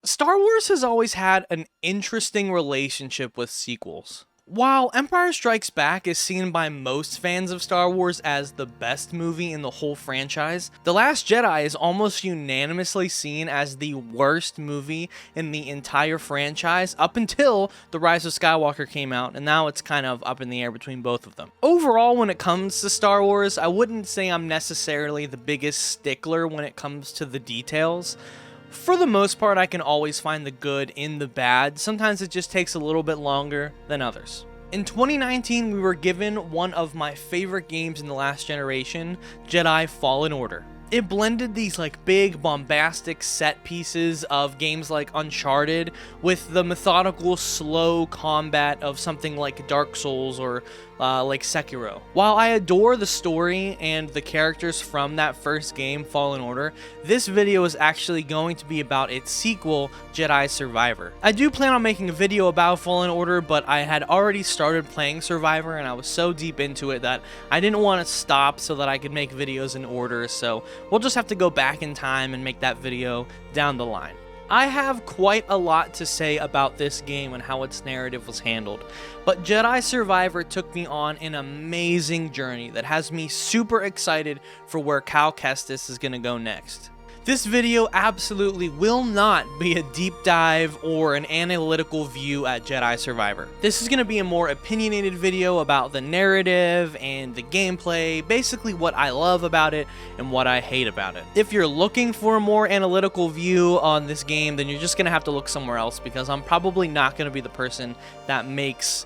Star Wars has always had an interesting relationship with sequels. While Empire Strikes Back is seen by most fans of Star Wars as the best movie in the whole franchise, The Last Jedi is almost unanimously seen as the worst movie in the entire franchise up until The Rise of Skywalker came out, and now it's kind of up in the air between both of them. Overall, when it comes to Star Wars, I wouldn't say I'm necessarily the biggest stickler when it comes to the details. For the most part, I can always find the good in the bad. Sometimes it just takes a little bit longer than others. In 2019, we were given one of my favorite games in the last generation, Jedi Fallen Order. It blended these like big bombastic set pieces of games like Uncharted with the methodical slow combat of something like Dark Souls or like Sekiro. While I adore the story and the characters from that first game, Fallen Order, this video is actually going to be about its sequel, Jedi Survivor. I do plan on making a video about Fallen Order, but I had already started playing Survivor and I was so deep into it that I didn't want to stop so that I could make videos in order, so we'll just have to go back in time and make that video down the line. I have quite a lot to say about this game and how its narrative was handled, but Jedi Survivor took me on an amazing journey that has me super excited for where Cal Kestis is going to go next. This video absolutely will not be a deep dive or an analytical view at Jedi Survivor. This is going to be a more opinionated video about the narrative and the gameplay, basically what I love about it and what I hate about it. If you're looking for a more analytical view on this game, then you're just going to have to look somewhere else, because I'm probably not going to be the person that makes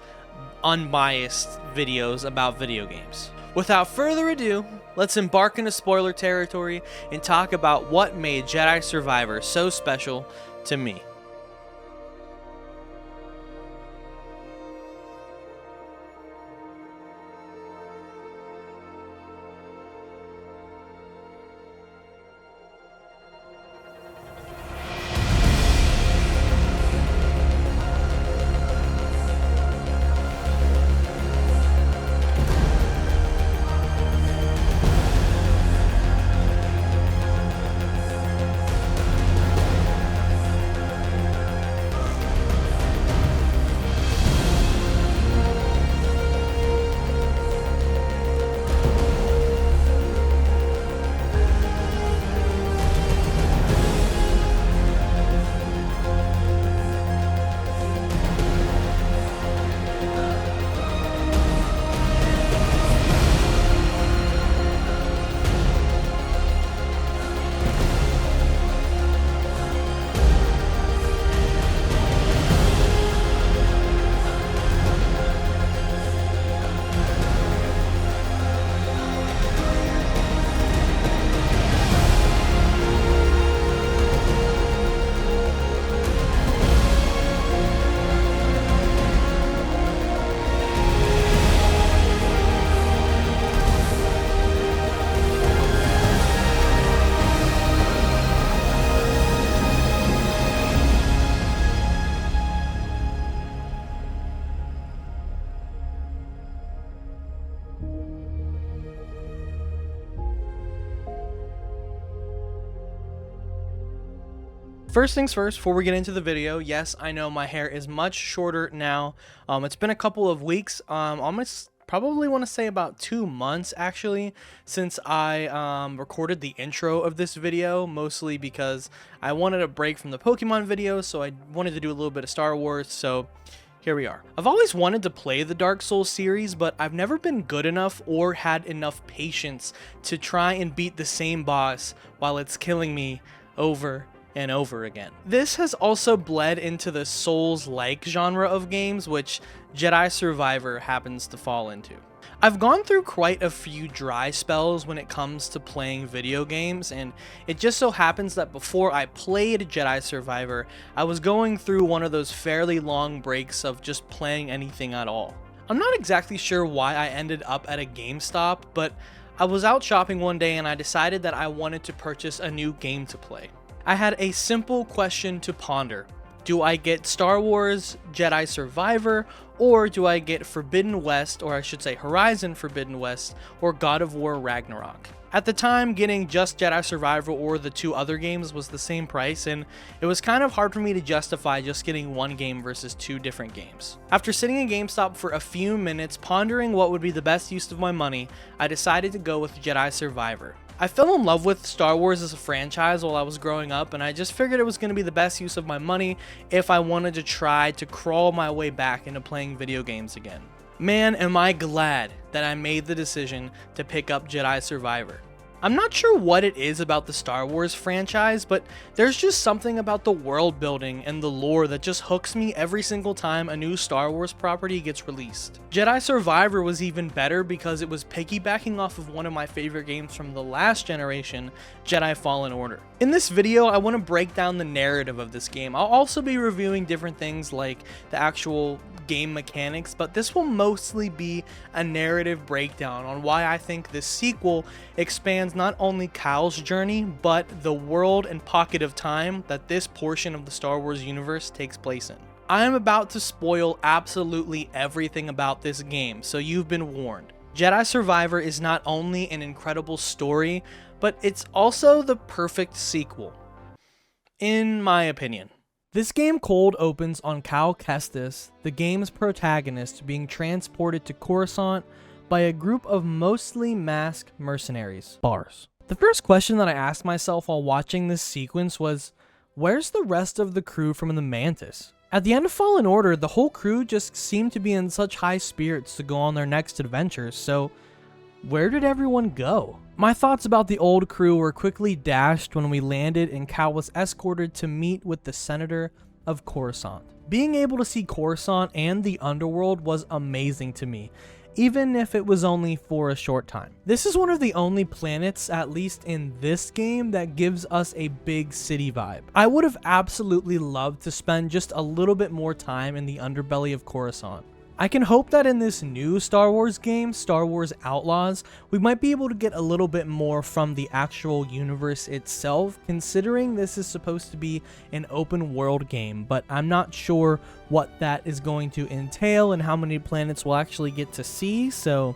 unbiased videos about video games. Without further ado, let's embark into spoiler territory and talk about what made Jedi Survivor so special to me. First things first, before we get into the video, yes, I know my hair is much shorter now. It's been a couple of weeks, almost probably want to say about 2 months actually, since I recorded the intro of this video, mostly because I wanted a break from the Pokemon videos, so I wanted to do a little bit of Star Wars, so here we are. I've always wanted to play the Dark Souls series, but I've never been good enough or had enough patience to try and beat the same boss while it's killing me over and over again. This has also bled into the Souls-like genre of games, which Jedi Survivor happens to fall into. I've gone through quite a few dry spells when it comes to playing video games, and it just so happens that before I played Jedi Survivor, I was going through one of those fairly long breaks of just playing anything at all. I'm not exactly sure why I ended up at a GameStop, but I was out shopping one day and I decided that I wanted to purchase a new game to play. I had a simple question to ponder. Do I get Star Wars Jedi Survivor, or do I get Forbidden West, or I should say Horizon Forbidden West, or God of War Ragnarok? At the time, getting just Jedi Survivor or the 2 other games was the same price, and it was kind of hard for me to justify just getting one game versus 2 different games. After sitting in GameStop for a few minutes pondering what would be the best use of my money, I decided to go with Jedi Survivor. I fell in love with Star Wars as a franchise while I was growing up, and I just figured it was going to be the best use of my money if I wanted to try to crawl my way back into playing video games again. Man, am I glad that I made the decision to pick up Jedi Survivor. I'm not sure what it is about the Star Wars franchise, but there's just something about the world building and the lore that just hooks me every single time a new Star Wars property gets released. Jedi Survivor was even better because it was piggybacking off of one of my favorite games from the last generation, Jedi Fallen Order. In this video, I want to break down the narrative of this game. I'll also be reviewing different things like the actual game mechanics, but this will mostly be a narrative breakdown on why I think this sequel expands not only Cal's journey, but the world and pocket of time that this portion of the Star Wars universe takes place in. I am about to spoil absolutely everything about this game, so you've been warned. Jedi Survivor is not only an incredible story, but it's also the perfect sequel, in my opinion. This game cold opens on Cal Kestis, the game's protagonist, being transported to Coruscant by a group of mostly masked mercenaries, bars. The first question that I asked myself while watching this sequence was, where's the rest of the crew from the Mantis? At the end of Fallen Order, the whole crew just seemed to be in such high spirits to go on their next adventures, so where did everyone go? My thoughts about the old crew were quickly dashed when we landed and Cal was escorted to meet with the Senator of Coruscant. Being able to see Coruscant and the underworld was amazing to me, even if it was only for a short time. This is one of the only planets, at least in this game, that gives us a big city vibe. I would have absolutely loved to spend just a little bit more time in the underbelly of Coruscant. I can hope that in this new Star Wars game, Star Wars Outlaws, we might be able to get a little bit more from the actual universe itself, considering this is supposed to be an open world game, but I'm not sure what that is going to entail and how many planets we'll actually get to see, so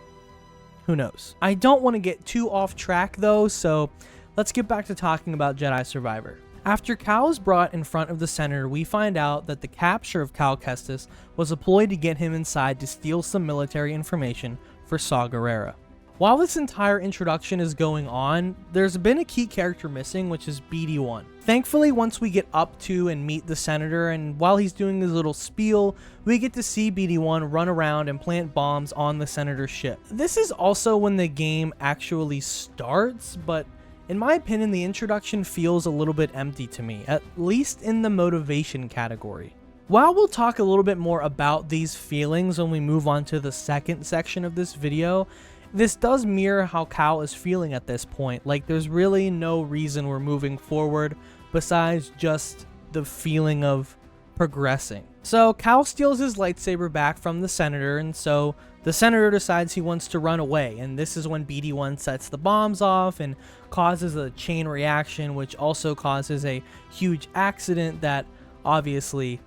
who knows. I don't want to get too off track though, so let's get back to talking about Jedi Survivor. After Cal is brought in front of the Senator, we find out that the capture of Cal Kestis was a ploy to get him inside to steal some military information for Saw Gerrera. While this entire introduction is going on, there's been a key character missing, which is BD1. Thankfully, once we get up to and meet the Senator, and while he's doing his little spiel, we get to see BD1 run around and plant bombs on the Senator's ship. This is also when the game actually starts, but in my opinion, the introduction feels a little bit empty to me, at least in the motivation category. While we'll talk a little bit more about these feelings when we move on to the second section of this video, this does mirror how Cal is feeling at this point. Like, there's really no reason we're moving forward besides just the feeling of progressing. So Cal steals his lightsaber back from the Senator, and so the Senator decides he wants to run away, and this is when BD1 sets the bombs off and causes a chain reaction, which also causes a huge accident that obviously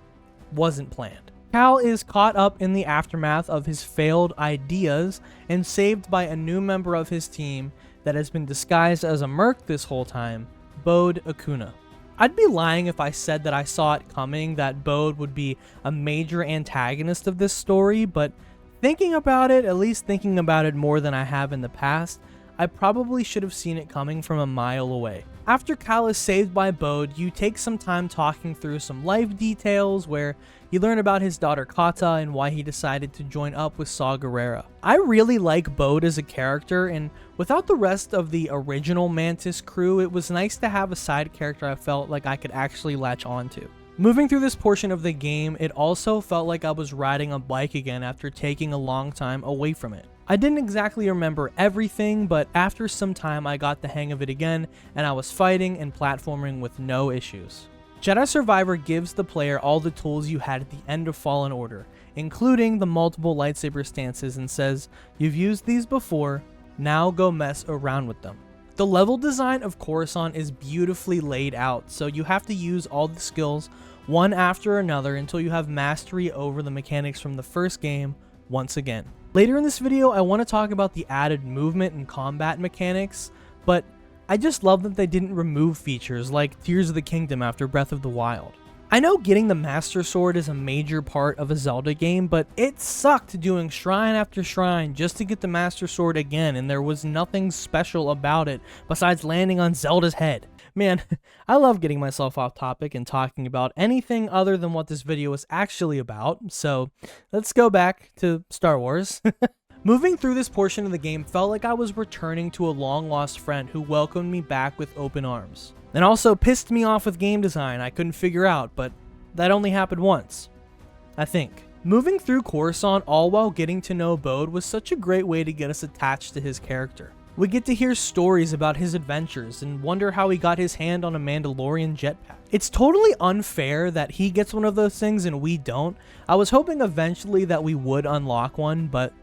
wasn't planned. Cal is caught up in the aftermath of his failed ideas and saved by a new member of his team that has been disguised as a merc this whole time, Bode Akuna. I'd be lying if I said that I saw it coming that Bode would be a major antagonist of this story, but thinking about it, at least thinking about it more than I have in the past, I probably should have seen it coming from a mile away. After Cal is saved by Bode, you take some time talking through some life details where you learn about his daughter Kata and why he decided to join up with Saw Gerrera. I really like Bode as a character, and without the rest of the original Mantis crew, it was nice to have a side character I felt like I could actually latch onto. Moving through this portion of the game, it also felt like I was riding a bike again after taking a long time away from it. I didn't exactly remember everything, but after some time I got the hang of it again, and I was fighting and platforming with no issues. Jedi Survivor gives the player all the tools you had at the end of Fallen Order, including the multiple lightsaber stances, and says, you've used these before, now go mess around with them. The level design of Coruscant is beautifully laid out, so you have to use all the skills one after another until you have mastery over the mechanics from the first game once again. Later in this video, I want to talk about the added movement and combat mechanics, but I just love that they didn't remove features like Tears of the Kingdom after Breath of the Wild. I know getting the Master Sword is a major part of a Zelda game, but it sucked doing shrine after shrine just to get the Master Sword again, and there was nothing special about it besides landing on Zelda's head. Man, I love getting myself off topic and talking about anything other than what this video is actually about, so let's go back to Star Wars. Moving through this portion of the game felt like I was returning to a long-lost friend who welcomed me back with open arms. And also pissed me off with game design I couldn't figure out, but that only happened once, I think. Moving through Coruscant all while getting to know Bode was such a great way to get us attached to his character. We get to hear stories about his adventures and wonder how he got his hand on a Mandalorian jetpack. It's totally unfair that he gets one of those things and we don't. I was hoping eventually that we would unlock one, but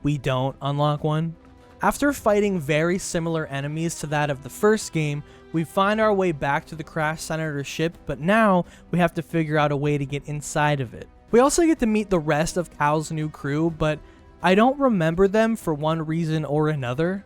we don't unlock one. After fighting very similar enemies to that of the first game, we find our way back to the Crash Senator ship, but now we have to figure out a way to get inside of it. We also get to meet the rest of Cal's new crew, but I don't remember them for one reason or another.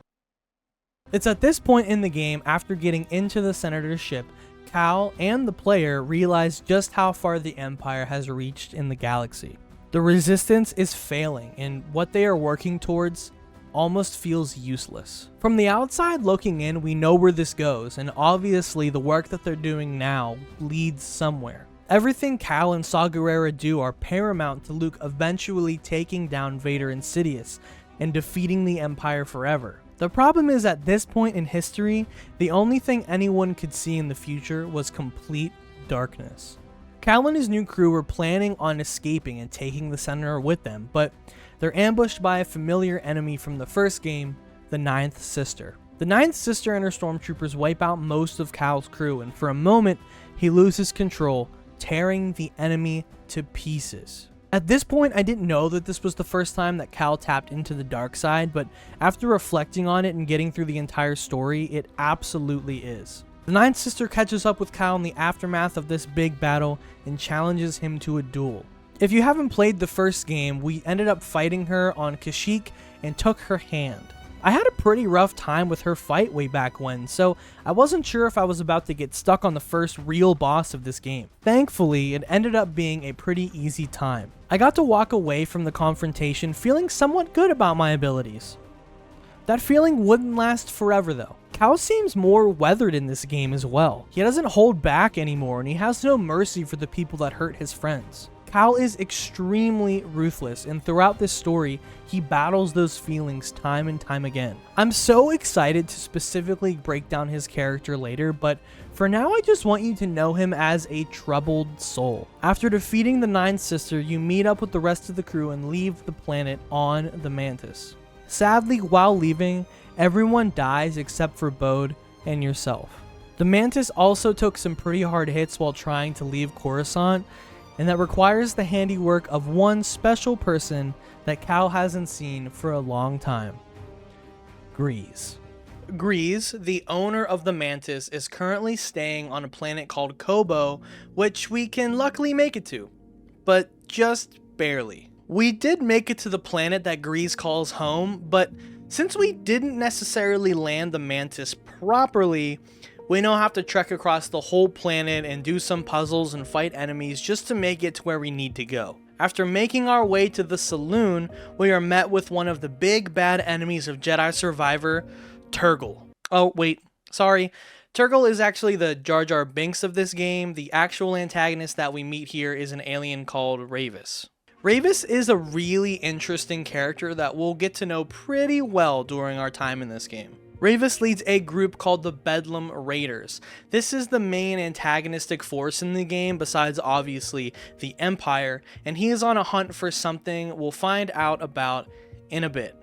It's at this point in the game, after getting into the Senator's ship, Cal and the player realize just how far the Empire has reached in the galaxy. The Resistance is failing, and what they are working towards almost feels useless. From the outside looking in, we know where this goes, and obviously the work that they're doing now leads somewhere. Everything Cal and Saw Gerrera do are paramount to Luke eventually taking down Vader and Sidious and defeating the Empire forever. The problem is, at this point in history, the only thing anyone could see in the future was complete darkness. Cal and his new crew were planning on escaping and taking the Senator with them, but they're ambushed by a familiar enemy from the first game, the Ninth Sister. The Ninth Sister and her stormtroopers wipe out most of Cal's crew, and for a moment, he loses control, tearing the enemy to pieces. At this point, I didn't know that this was the first time that Cal tapped into the dark side, but after reflecting on it and getting through the entire story, it absolutely is. The Ninth Sister catches up with Cal in the aftermath of this big battle and challenges him to a duel. If you haven't played the first game, we ended up fighting her on Kashyyyk and took her hand. I had a pretty rough time with her fight way back when, so I wasn't sure if I was about to get stuck on the first real boss of this game. Thankfully, it ended up being a pretty easy time. I got to walk away from the confrontation feeling somewhat good about my abilities. That feeling wouldn't last forever though. Cal seems more weathered in this game as well. He doesn't hold back anymore, and he has no mercy for the people that hurt his friends. Cal is extremely ruthless, and throughout this story, he battles those feelings time and time again. I'm so excited to specifically break down his character later, but for now I just want you to know him as a troubled soul. After defeating the Ninth Sister, you meet up with the rest of the crew and leave the planet on the Mantis. Sadly, while leaving, everyone dies except for Bode and yourself. The Mantis also took some pretty hard hits while trying to leave Coruscant, and that requires the handiwork of one special person that Cal hasn't seen for a long time. Grease. Grease, the owner of the Mantis, is currently staying on a planet called Kobo, which we can luckily make it to, but just barely. We did make it to the planet that Grease calls home, but since we didn't necessarily land the Mantis properly, we now have to trek across the whole planet and do some puzzles and fight enemies just to make it to where we need to go. After making our way to the saloon, we are met with one of the big bad enemies of Jedi Survivor, Turgle. Oh, wait, sorry. Turgle is actually the Jar Jar Binks of this game. The actual antagonist that we meet here is an alien called Ravis. Ravis is a really interesting character that we'll get to know pretty well during our time in this game. Ravis leads a group called the Bedlam Raiders. This is the main antagonistic force in the game besides obviously the Empire, and he is on a hunt for something we'll find out about in a bit.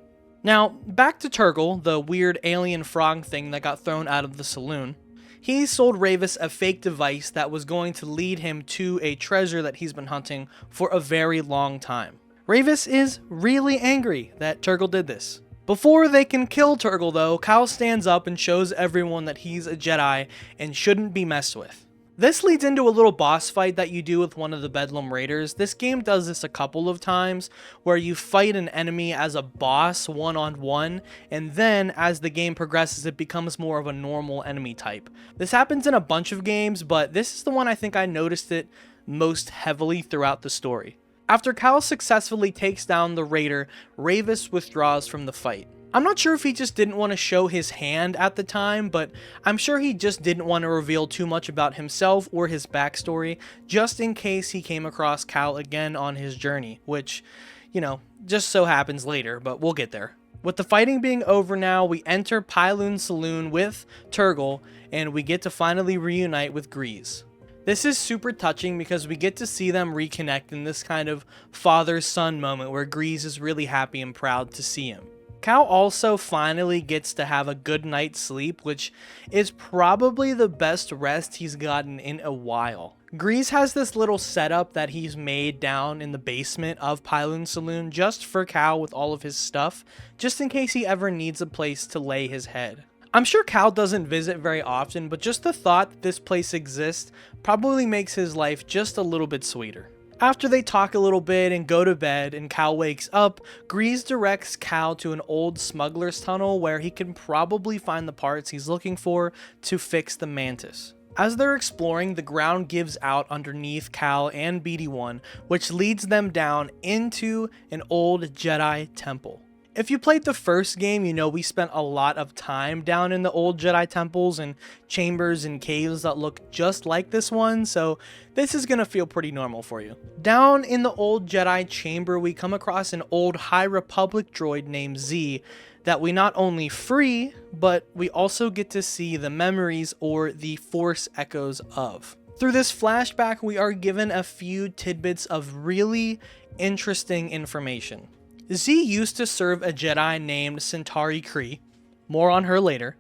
Now, back to Turgle, the weird alien frog thing that got thrown out of the saloon. He sold Ravis a fake device that was going to lead him to a treasure that he's been hunting for a very long time. Ravis is really angry that Turgle did this. Before they can kill Turgle though, Cal stands up and shows everyone that he's a Jedi and shouldn't be messed with. This leads into a little boss fight that you do with one of the Bedlam Raiders. This game does this a couple of times, where you fight an enemy as a boss one-on-one, and then as the game progresses it becomes more of a normal enemy type. This happens in a bunch of games, but this is the one I think I noticed it most heavily throughout the story. After Cal successfully takes down the Raider, Ravis withdraws from the fight. I'm not sure if he just didn't want to show his hand at the time, but I'm sure he just didn't want to reveal too much about himself or his backstory, just in case he came across Cal again on his journey, which, you know, just so happens later, but we'll get there. With the fighting being over now, we enter Pyloon's saloon with Turgle, and we get to finally reunite with Grease. This is super touching because we get to see them reconnect in this kind of father-son moment where Grease is really happy and proud to see him. Cal also finally gets to have a good night's sleep, which is probably the best rest he's gotten in a while. Grease has this little setup that he's made down in the basement of Pyloon's saloon just for Cal with all of his stuff, just in case he ever needs a place to lay his head. I'm sure Cal doesn't visit very often, but just the thought that this place exists probably makes his life just a little bit sweeter. After they talk a little bit and go to bed and Cal wakes up, Grease directs Cal to an old smuggler's tunnel where he can probably find the parts he's looking for to fix the Mantis. As they're exploring, the ground gives out underneath Cal and BD-1, which leads them down into an old Jedi temple. If you played the first game, you know we spent a lot of time down in the old Jedi temples and chambers and caves that look just like this one, so this is gonna feel pretty normal for you. Down in the old Jedi chamber, we come across an old High Republic droid named Z that we not only free, but we also get to see the memories or the Force echoes of. Through this flashback, we are given a few tidbits of really interesting information. Z used to serve a Jedi named Centauri Kree, more on her later,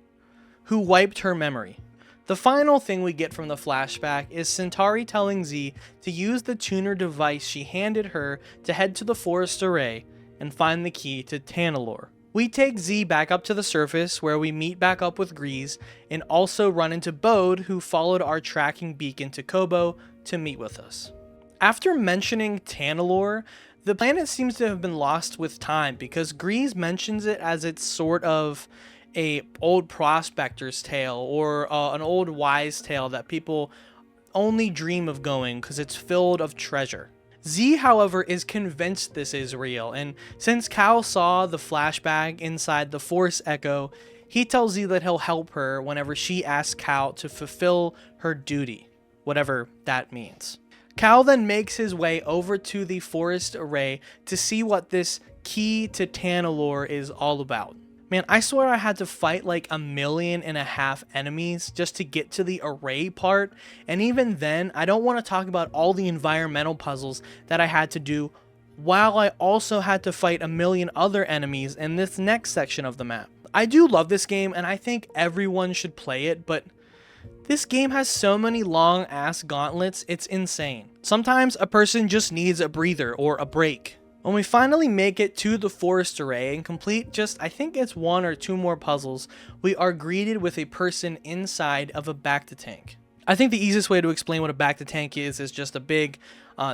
who wiped her memory. The final thing we get from the flashback is Centauri telling Z to use the tuner device she handed her to head to the Forest Array and find the key to Tanalorr. We take Z back up to the surface where we meet back up with Grease and also run into Bode, who followed our tracking beacon to Kobo to meet with us. After mentioning Tanalorr, the planet seems to have been lost with time because Grease mentions it as it's sort of a old prospector's tale or an old wise tale that people only dream of going because it's filled of treasure. Z, however, is convinced this is real, and since Cal saw the flashback inside the Force Echo, he tells Z that he'll help her whenever she asks Cal to fulfill her duty, whatever that means. Cal then makes his way over to the Forest Array to see what this key to Tanalorr is all about. Man, I swear I had to fight like 1.5 million enemies just to get to the array part, and even then, I don't want to talk about all the environmental puzzles that I had to do, while I also had to fight 1 million other enemies in this next section of the map. I do love this game, and I think everyone should play it, but this game has so many long ass gauntlets, it's insane. Sometimes a person just needs a breather or a break. When we finally make it to the Forest Array and complete just, I think it's 1 or 2 more puzzles, we are greeted with a person inside of a Bacta tank. I think the easiest way to explain what a Bacta tank is just a big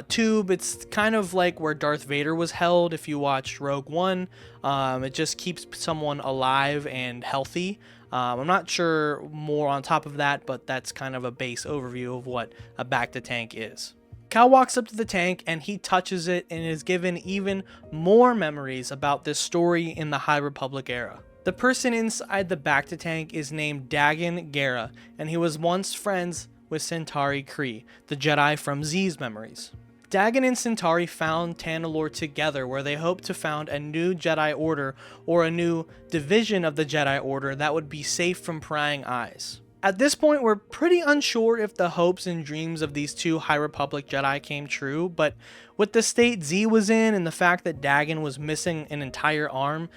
tube. It's kind of like where Darth Vader was held if you watched Rogue One. It just keeps someone alive and healthy. I'm not sure more on top of that, but that's kind of a base overview of what a Bacta tank is. Cal walks up to the tank and he touches it and is given even more memories about this story in the High Republic era. The person inside the Bacta tank is named Dagan Gera, and he was once friends with Centauri Kree, the Jedi from Z's memories. Dagan and Centauri found Tanalorr together, where they hoped to found a new Jedi Order or a new division of the Jedi Order that would be safe from prying eyes. At this point, we're pretty unsure if the hopes and dreams of these 2 High Republic Jedi came true, but with the state Z was in and the fact that Dagan was missing an entire arm,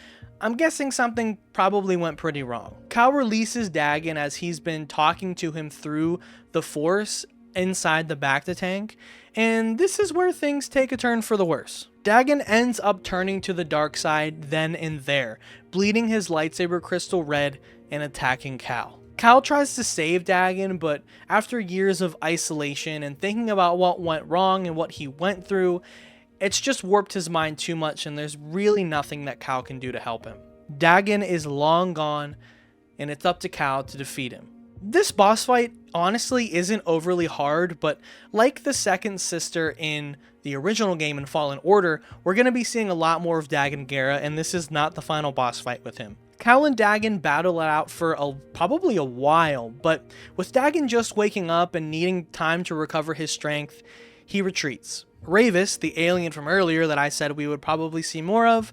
I'm guessing something probably went pretty wrong. Cal releases Dagan as he's been talking to him through the Force inside the Bacta tank, and this is where things take a turn for the worse. Dagan ends up turning to the dark side then and there, bleeding his lightsaber crystal red and attacking Cal. Cal tries to save Dagon, but after years of isolation and thinking about what went wrong and what he went through, it's just warped his mind too much, and there's really nothing that Cal can do to help him. Dagon is long gone, and it's up to Cal to defeat him. This boss fight honestly isn't overly hard, but like the second sister in the original game in Fallen Order, we're going to be seeing a lot more of Dagon Gera, and this is not the final boss fight with him. Cal and Dagon battle it out for probably a while, but with Dagon just waking up and needing time to recover his strength, he retreats. Ravis, the alien from earlier that I said we would probably see more of,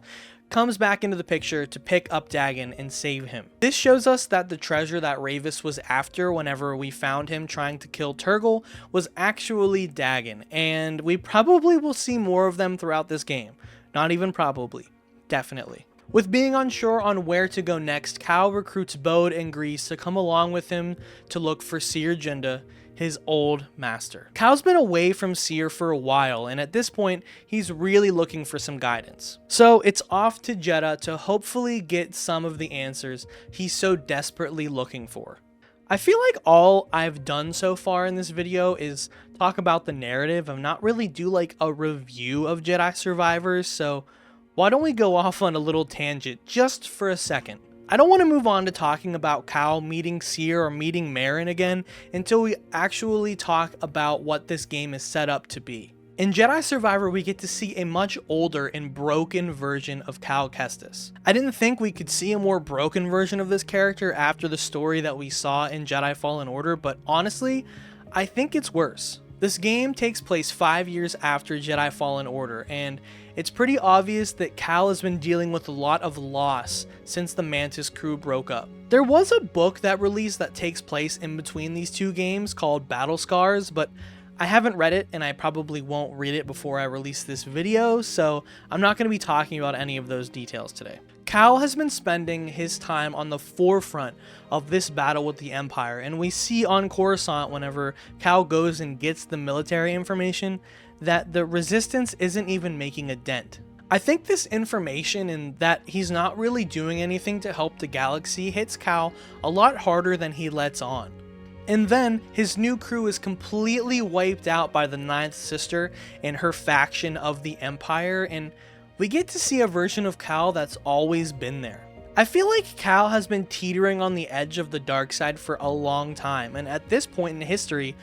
comes back into the picture to pick up Dagon and save him. This shows us that the treasure that Ravis was after whenever we found him trying to kill Turgle was actually Dagon, and we probably will see more of them throughout this game. Not even probably. Definitely. With being unsure on where to go next, Cal recruits Bode and Grease to come along with him to look for Seer Jinda, his old master. Cal's been away from Seer for a while, and at this point, he's really looking for some guidance. So it's off to Jedha to hopefully get some of the answers he's so desperately looking for. I feel like all I've done so far in this video is talk about the narrative and not really do like a review of Jedi Survivors, so why don't we go off on a little tangent just for a second? I don't want to move on to talking about Cal meeting Seer or meeting Merrin again until we actually talk about what this game is set up to be. In Jedi Survivor, we get to see a much older and broken version of Cal Kestis. I didn't think we could see a more broken version of this character after the story that we saw in Jedi Fallen Order, but honestly, I think it's worse. This game takes place 5 years after Jedi Fallen Order, and it's pretty obvious that Cal has been dealing with a lot of loss since the Mantis crew broke up. There was a book that released that takes place in between these two games called Battle Scars, but I haven't read it and I probably won't read it before I release this video, so I'm not going to be talking about any of those details today. Cal has been spending his time on the forefront of this battle with the Empire, and we see on Coruscant whenever Cal goes and gets the military information that the Resistance isn't even making a dent. I think this information and that he's not really doing anything to help the galaxy hits Cal a lot harder than he lets on. And then his new crew is completely wiped out by the Ninth Sister and her faction of the Empire, and we get to see a version of Cal that's always been there. I feel like Cal has been teetering on the edge of the dark side for a long time, and at this point in history,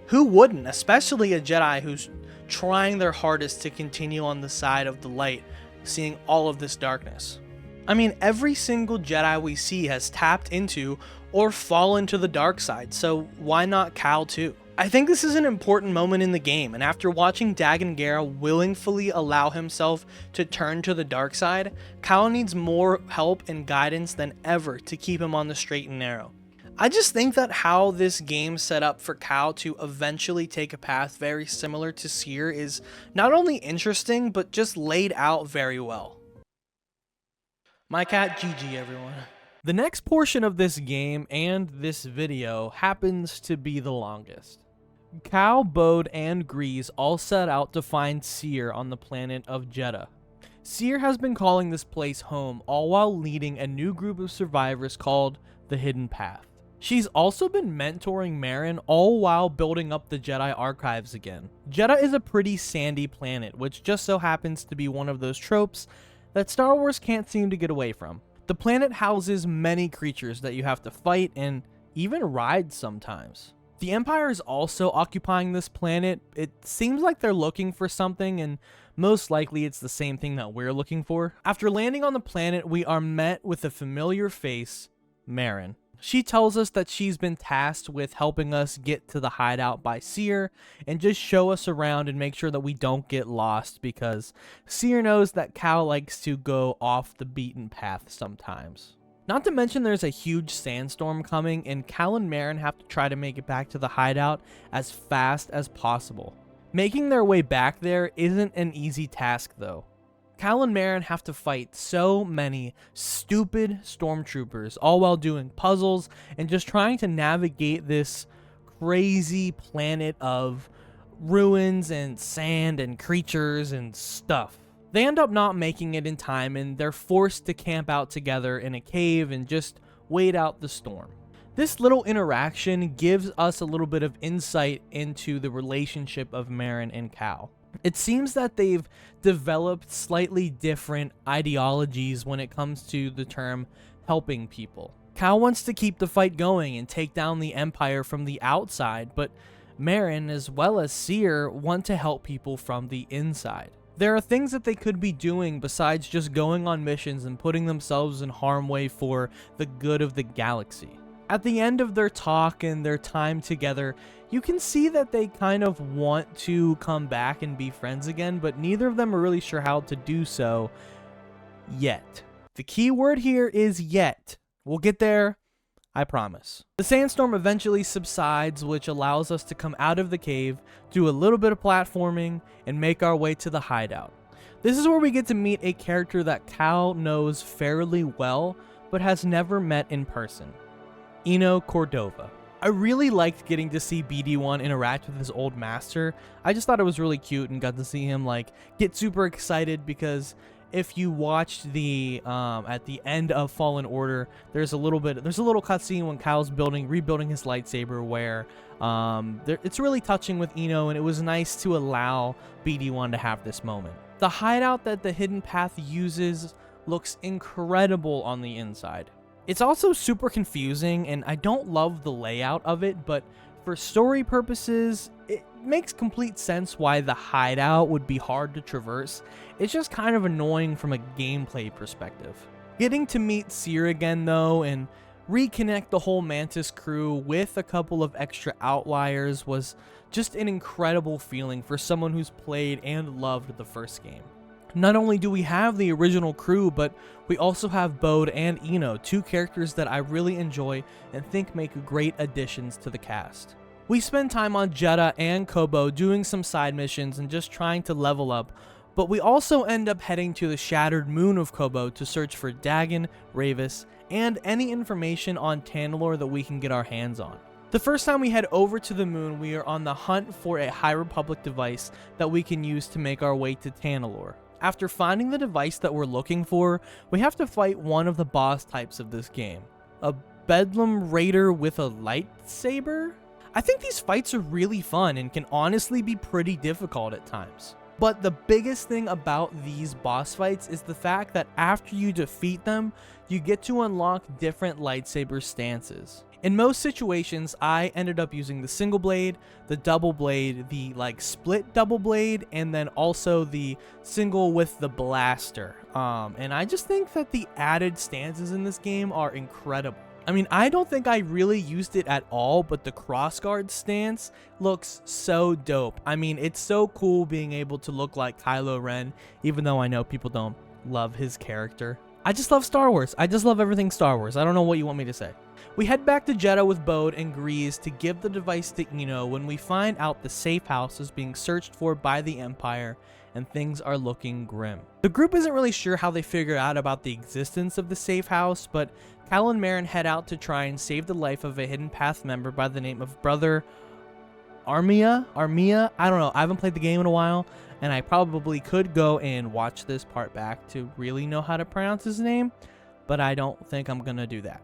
who wouldn't, especially a Jedi who's trying their hardest to continue on the side of the light, seeing all of this darkness. I mean, every single Jedi we see has tapped into or fallen to the dark side, so why not Cal too? I think this is an important moment in the game, and after watching Dagon Gera willingly allow himself to turn to the dark side, Cal needs more help and guidance than ever to keep him on the straight and narrow. I just think that how this game set up for Cal to eventually take a path very similar to Seer is not only interesting, but just laid out very well. My cat GG, everyone. The next portion of this game and this video happens to be the longest. Cal, Bode, and Grease all set out to find Seer on the planet of Jedha. Seer has been calling this place home, all while leading a new group of survivors called the Hidden Path. She's also been mentoring Merrin, all while building up the Jedi archives again. Jedha is a pretty sandy planet, which just so happens to be one of those tropes that Star Wars can't seem to get away from. The planet houses many creatures that you have to fight and even ride sometimes. The Empire is also occupying this planet. It seems like they're looking for something, and most likely it's the same thing that we're looking for. After landing on the planet, we are met with a familiar face, Merrin. She tells us that she's been tasked with helping us get to the hideout by Seer and just show us around and make sure that we don't get lost, because Seer knows that Cal likes to go off the beaten path sometimes. Not to mention there's a huge sandstorm coming, and Cal and Merrin have to try to make it back to the hideout as fast as possible. Making their way back there isn't an easy task though. Cal and Merrin have to fight so many stupid stormtroopers, all while doing puzzles and just trying to navigate this crazy planet of ruins and sand and creatures and stuff. They end up not making it in time, and they're forced to camp out together in a cave and just wait out the storm. This little interaction gives us a little bit of insight into the relationship of Merrin and Cal. It seems that they've developed slightly different ideologies when it comes to the term helping people. Cal wants to keep the fight going and take down the Empire from the outside, but Merrin, as well as Seer, want to help people from the inside. There are things that they could be doing besides just going on missions and putting themselves in harm's way for the good of the galaxy. At the end of their talk and their time together, you can see that they kind of want to come back and be friends again, but neither of them are really sure how to do so yet. The key word here is yet. We'll get there, I promise. The sandstorm eventually subsides, which allows us to come out of the cave, do a little bit of platforming, and make our way to the hideout. This is where we get to meet a character that Cal knows fairly well, but has never met in person. Eno Cordova. I really liked getting to see BD1 interact with his old master. I just thought it was really cute and got to see him like get super excited, because if you watched the at the end of Fallen Order, there's a little cutscene when Cal's rebuilding his lightsaber where it's really touching with Eno, and it was nice to allow BD1 to have this moment. The hideout that the Hidden Path uses looks incredible on the inside. It's also super confusing, and I don't love the layout of it, but for story purposes, it makes complete sense why the hideout would be hard to traverse. It's just kind of annoying from a gameplay perspective. Getting to meet Seer again, though, and reconnect the whole Mantis crew with a couple of extra outliers was just an incredible feeling for someone who's played and loved the first game. Not only do we have the original crew, but we also have Bode and Eno, two characters that I really enjoy and think make great additions to the cast. We spend time on Jedha and Kobo doing some side missions and just trying to level up, but we also end up heading to the shattered moon of Kobo to search for Dagan, Ravis, and any information on Tanalorr that we can get our hands on. The first time we head over to the moon, we are on the hunt for a High Republic device that we can use to make our way to Tanalorr. After finding the device that we're looking for, we have to fight one of the boss types of this game. A Bedlam Raider with a lightsaber? I think these fights are really fun and can honestly be pretty difficult at times. But the biggest thing about these boss fights is the fact that after you defeat them, you get to unlock different lightsaber stances. In most situations, I ended up using the single blade, the double blade, the split double blade, and then also the single with the blaster. And I just think that the added stances in this game are incredible. I mean, I don't think I really used it at all, but the crossguard stance looks so dope. I mean, it's so cool being able to look like Kylo Ren, even though I know people don't love his character. I just love Star Wars. I just love everything Star Wars. I don't know what you want me to say. We head back to Jedha with Bode and Grease to give the device to Eno when we find out the safe house is being searched for by the Empire and things are looking grim. The group isn't really sure how they figure out about the existence of the safe house, but Cal and Merrin head out to try and save the life of a Hidden Path member by the name of Brother Armia? I don't know. I haven't played the game in a while, and I probably could go and watch this part back to really know how to pronounce his name, but I don't think I'm gonna do that.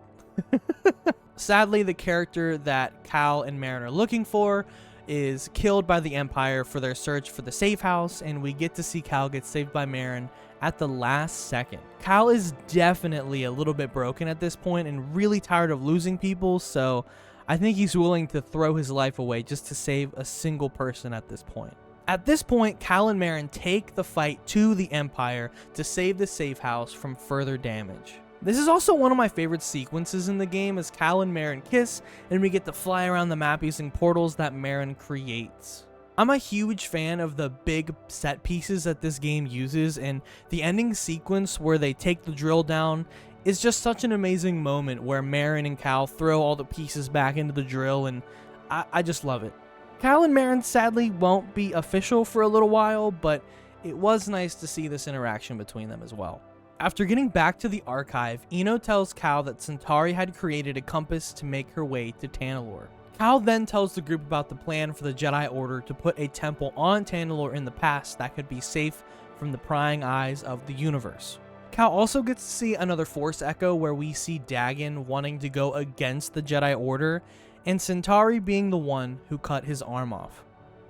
Sadly, the character that Cal and Merrin are looking for is killed by the Empire for their search for the safe house, and we get to see Cal get saved by Merrin at the last second. Cal is definitely a little bit broken at this point and really tired of losing people, so I think he's willing to throw his life away just to save a single person at this point. At this point, Cal and Merrin take the fight to the Empire to save the safe house from further damage. This is also one of my favorite sequences in the game, as Cal and Merrin kiss and we get to fly around the map using portals that Merrin creates. I'm a huge fan of the big set pieces that this game uses, and the ending sequence where they take the drill down is just such an amazing moment where Merrin and Cal throw all the pieces back into the drill, and I just love it. Cal and Merrin sadly won't be official for a little while, but it was nice to see this interaction between them as well. After getting back to the archive, Eno tells Cal that Centauri had created a compass to make her way to Tanalorr. Cal then tells the group about the plan for the Jedi Order to put a temple on Tanalorr in the past that could be safe from the prying eyes of the universe. Cal also gets to see another Force Echo where we see Dagan wanting to go against the Jedi Order, and Centauri being the one who cut his arm off.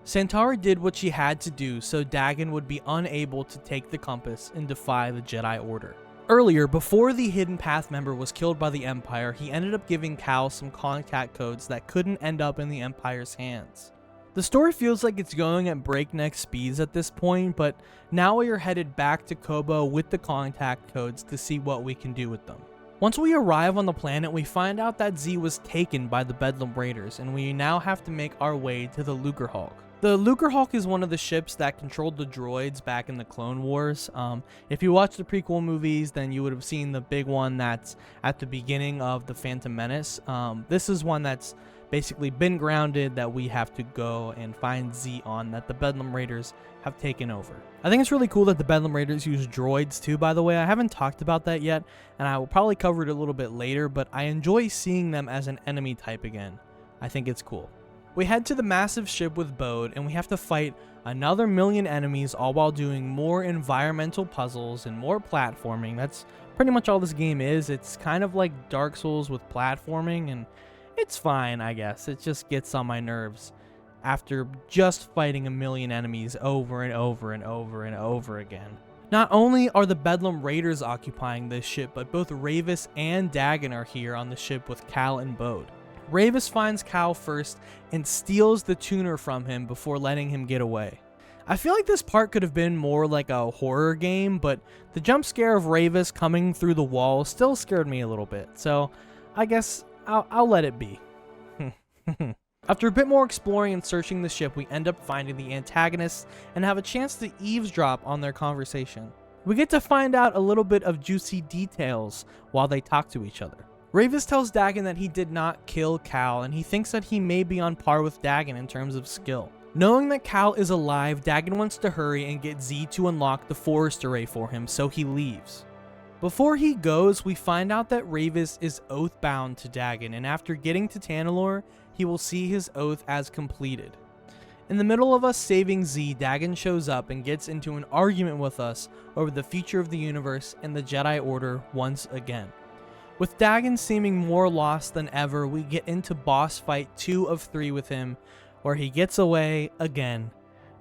Centauri did what she had to do so Dagan would be unable to take the compass and defy the Jedi Order. Earlier, before the Hidden Path member was killed by the Empire, he ended up giving Cal some contact codes that couldn't end up in the Empire's hands. The story feels like it's going at breakneck speeds at this point, but now we are headed back to Kobo with the contact codes to see what we can do with them. Once we arrive on the planet, we find out that Z was taken by the Bedlam Raiders, and we now have to make our way to the Lucrehulk. The Lucrehulk is one of the ships that controlled the droids back in the Clone Wars. If you watch the prequel movies, then you would have seen the big one that's at the beginning of the Phantom Menace. This is one that's basically been grounded that we have to go and find Z on, that the Bedlam Raiders have taken over. I think it's really cool that the Bedlam Raiders use droids too, by the way. I haven't talked about that yet, and I will probably cover it a little bit later, but I enjoy seeing them as an enemy type again. I think it's cool. We head to the massive ship with Bode, and we have to fight another million enemies, all while doing more environmental puzzles and more platforming. That's pretty much all this game is. It's kind of like Dark Souls with platforming, and it's fine, I guess. It just gets on my nerves after just fighting a million enemies over and over and over and over again. Not only are the Bedlam Raiders occupying this ship, but both Ravis and Dagan are here on the ship with Cal and Bode. Ravis finds Cal first and steals the tuner from him before letting him get away. I feel like this part could have been more like a horror game, but the jump scare of Ravis coming through the wall still scared me a little bit, so I guess I'll let it be. After a bit more exploring and searching the ship, we end up finding the antagonists and have a chance to eavesdrop on their conversation. We get to find out a little bit of juicy details while they talk to each other. Ravis tells Dagan that he did not kill Cal, and he thinks that he may be on par with Dagan in terms of skill. Knowing that Cal is alive, Dagan wants to hurry and get Z to unlock the forest array for him, so he leaves. Before he goes, we find out that Ravis is oath-bound to Dagan, and after getting to Tanalorr, he will see his oath as completed. In the middle of us saving Z, Dagan shows up and gets into an argument with us over the future of the universe and the Jedi Order once again. With Dagan seeming more lost than ever, we get into boss fight 2 of 3 with him, where he gets away again,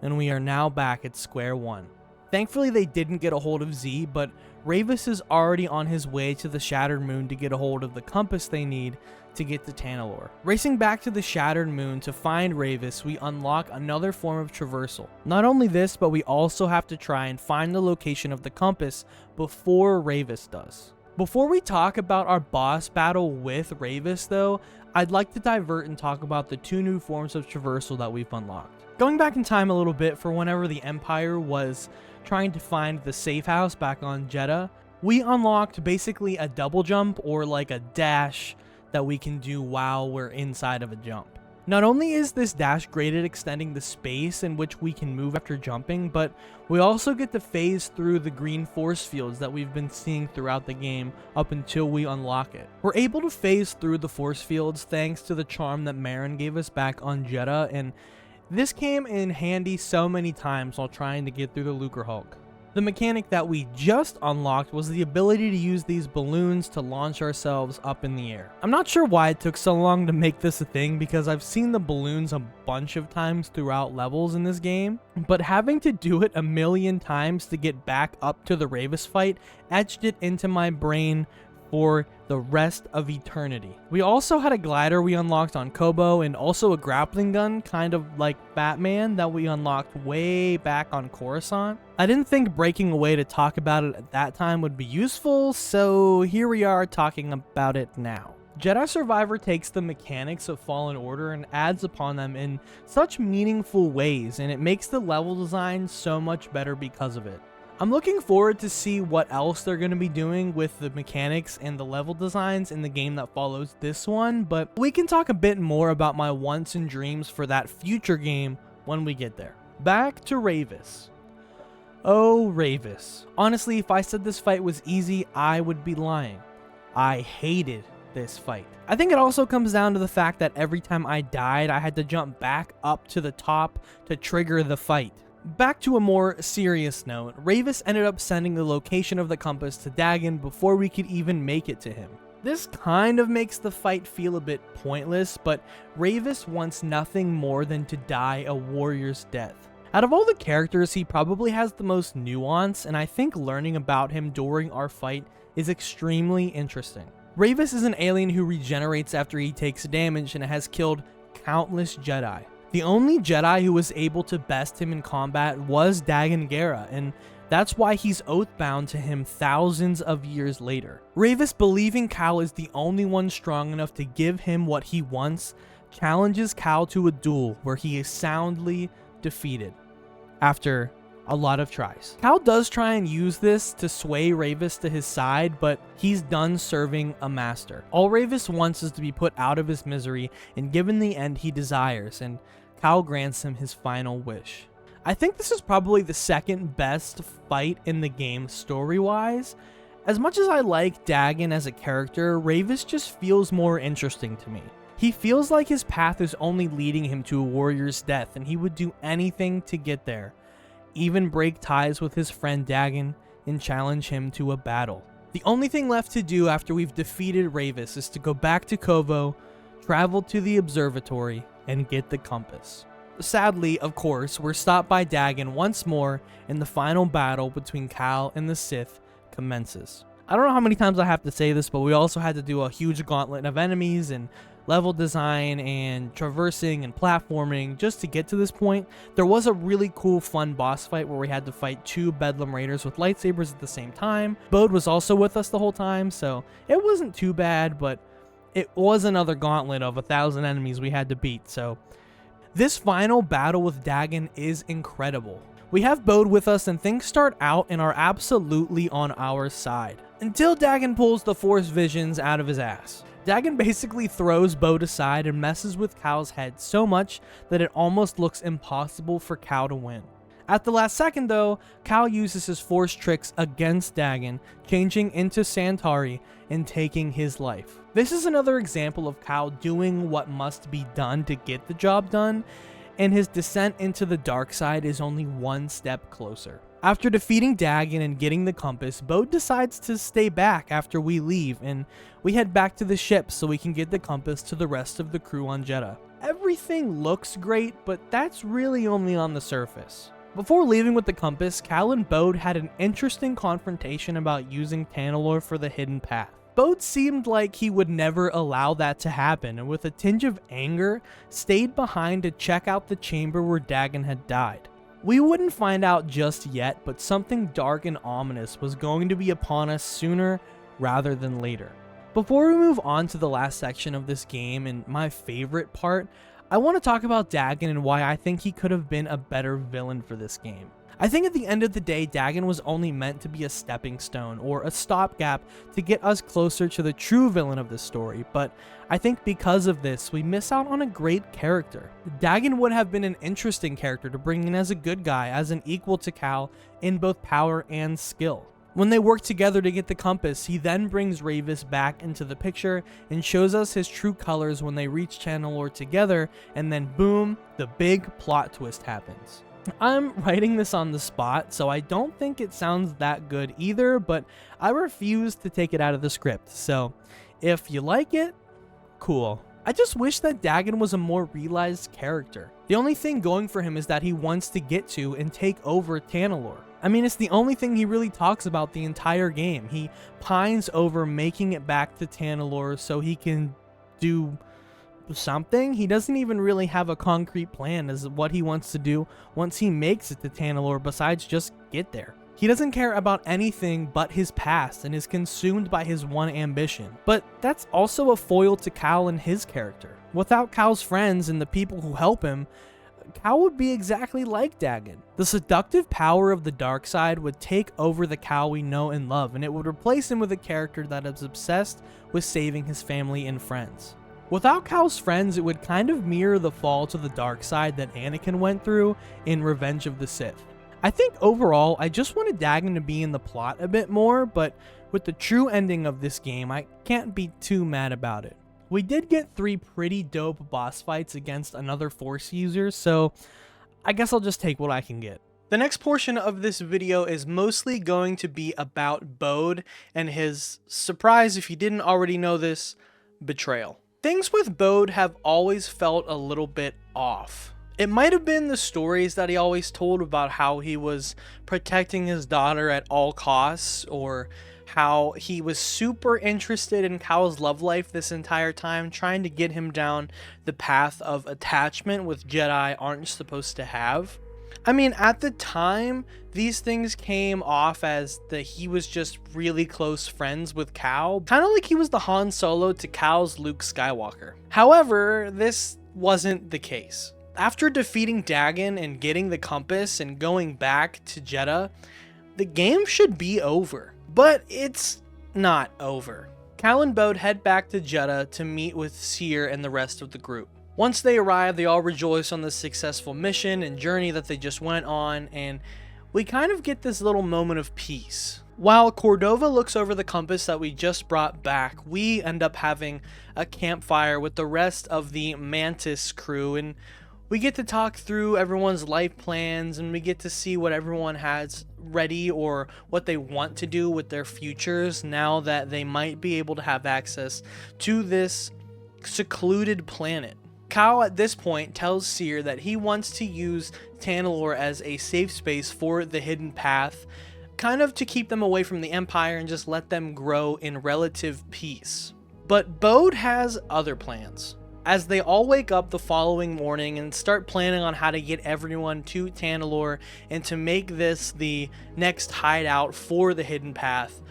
and we are now back at square one. Thankfully they didn't get a hold of Z, but Ravis is already on his way to the Shattered Moon to get a hold of the compass they need to get to Tanalorr. Racing back to the Shattered Moon to find Ravis, we unlock another form of traversal. Not only this, but we also have to try and find the location of the compass before Ravis does. Before we talk about our boss battle with Ravis though, I'd like to divert and talk about the 2 new forms of traversal that we've unlocked. Going back in time a little bit for whenever the Empire was trying to find the safe house back on Jedha, we unlocked basically a double jump or like a dash that we can do while we're inside of a jump. Not only is this dash great at extending the space in which we can move after jumping, but we also get to phase through the green force fields that we've been seeing throughout the game up until we unlock it. We're able to phase through the force fields thanks to the charm that Marin gave us back on Jedha, and this came in handy so many times while trying to get through the Lucrehulk. The mechanic that we just unlocked was the ability to use these balloons to launch ourselves up in the air. I'm not sure why it took so long to make this a thing because I've seen the balloons a bunch of times throughout levels in this game, but having to do it a million times to get back up to the Ravis fight etched it into my brain for the rest of eternity. We also had a glider we unlocked on Kobo and also a grappling gun, kind of like Batman, that we unlocked way back on Coruscant. I didn't think breaking away to talk about it at that time would be useful, so here we are talking about it now. Jedi Survivor takes the mechanics of Fallen Order and adds upon them in such meaningful ways, and it makes the level design so much better because of it. I'm looking forward to see what else they're going to be doing with the mechanics and the level designs in the game that follows this one, but we can talk a bit more about my wants and dreams for that future game when we get there. Back to Ravis. Oh, Ravis. Honestly, if I said this fight was easy, I would be lying. I hated this fight. I think it also comes down to the fact that every time I died, I had to jump back up to the top to trigger the fight. Back to a more serious note, Ravis ended up sending the location of the compass to Dagon before we could even make it to him. This kind of makes the fight feel a bit pointless, but Ravis wants nothing more than to die a warrior's death. Out of all the characters, he probably has the most nuance, and I think learning about him during our fight is extremely interesting. Ravis is an alien who regenerates after he takes damage and has killed countless Jedi. The only Jedi who was able to best him in combat was Dagon Gera, and that's why he's oath-bound to him thousands of years later. Ravis, believing Cal is the only one strong enough to give him what he wants, challenges Cal to a duel where he is soundly defeated after a lot of tries. Cal does try and use this to sway Ravis to his side, but he's done serving a master. All Ravis wants is to be put out of his misery and given the end he desires, and Cal grants him his final wish. I think this is probably the second best fight in the game story-wise. As much as I like Dagon as a character, Ravis just feels more interesting to me. He feels like his path is only leading him to a warrior's death, and he would do anything to get there, even break ties with his friend Dagon and challenge him to a battle. The only thing left to do after we've defeated Ravis is to go back to Kovo, travel to the observatory, and get the compass. Sadly, of course, we're stopped by Dagon once more, and the final battle between Cal and the Sith commences. I don't know how many times I have to say this, but we also had to do a huge gauntlet of enemies and level design and traversing and platforming just to get to this point. There was a really cool fun boss fight where we had to fight 2 Bedlam Raiders with lightsabers at the same time. Bode was also with us the whole time, so it wasn't too bad, but it was another gauntlet of 1,000 enemies we had to beat, so this final battle with Dagon is incredible. We have Bode with us and things start out and are absolutely on our side, until Dagon pulls the Force visions out of his ass. Dagon basically throws Bode aside and messes with Cal's head so much that it almost looks impossible for Cal to win. At the last second though, Cal uses his Force tricks against Dagon, changing into Santari and taking his life. This is another example of Cal doing what must be done to get the job done, and his descent into the dark side is only one step closer. After defeating Dagon and getting the compass, Bode decides to stay back after we leave, and we head back to the ship so we can get the compass to the rest of the crew on Jedha. Everything looks great, but that's really only on the surface. Before leaving with the compass, Cal and Bode had an interesting confrontation about using Tanalorr for the hidden path. Bode seemed like he would never allow that to happen, and with a tinge of anger, stayed behind to check out the chamber where Dagon had died. We wouldn't find out just yet, but something dark and ominous was going to be upon us sooner rather than later. Before we move on to the last section of this game and my favorite part, I want to talk about Dagon and why I think he could have been a better villain for this game. I think at the end of the day, Dagon was only meant to be a stepping stone or a stopgap to get us closer to the true villain of this story, but I think because of this, we miss out on a great character. Dagon would have been an interesting character to bring in as a good guy, as an equal to Cal in both power and skill. When they work together to get the compass, he then brings Ravis back into the picture and shows us his true colors when they reach Tanalorr together, and then boom, the big plot twist happens. I'm writing this on the spot, so I don't think it sounds that good either, but I refuse to take it out of the script, so if you like it, cool. I just wish that Dagon was a more realized character. The only thing going for him is that he wants to get to and take over Tanalorr. I mean, it's the only thing he really talks about the entire game. He pines over making it back to Tanalorr so he can do something. He doesn't even really have a concrete plan as what he wants to do once he makes it to Tanalorr besides just get there. He doesn't care about anything but his past and is consumed by his one ambition. But that's also a foil to Cal and his character. Without Cal's friends and the people who help him, Cal would be exactly like Dagon. The seductive power of the dark side would take over the Cal we know and love, and it would replace him with a character that is obsessed with saving his family and friends. Without Cal's friends, it would kind of mirror the fall to the dark side that Anakin went through in Revenge of the Sith. I think overall, I just wanted Dagon to be in the plot a bit more, but with the true ending of this game, I can't be too mad about it. We did get 3 pretty dope boss fights against another Force user, so I guess I'll just take what I can get. The next portion of this video is mostly going to be about Bode and his, surprise if you didn't already know this, betrayal. Things with Bode have always felt a little bit off. It might have been the stories that he always told about how he was protecting his daughter at all costs, or how he was super interested in Cal's love life this entire time, trying to get him down the path of attachment with Jedi aren't supposed to have. I mean, at the time, these things came off as that he was just really close friends with Cal, kind of like he was the Han Solo to Cal's Luke Skywalker. However, this wasn't the case. After defeating Dagon and getting the compass and going back to Jedha, the game should be over. But it's not over. Cal and Bode head back to Jedha to meet with Cere and the rest of the group. Once they arrive, they all rejoice on the successful mission and journey that they just went on, and we kind of get this little moment of peace. While Cordova looks over the compass that we just brought back, we end up having a campfire with the rest of the Mantis crew, and we get to talk through everyone's life plans, and we get to see what everyone has ready or what they want to do with their futures now that they might be able to have access to this secluded planet. Cal at this point tells Cere that he wants to use Tanalorr as a safe space for the hidden path, kind of to keep them away from the Empire and just let them grow in relative peace. But Bode has other plans. As they all wake up the following morning and start planning on how to get everyone to Tanalorr and to make this the next hideout for the hidden path,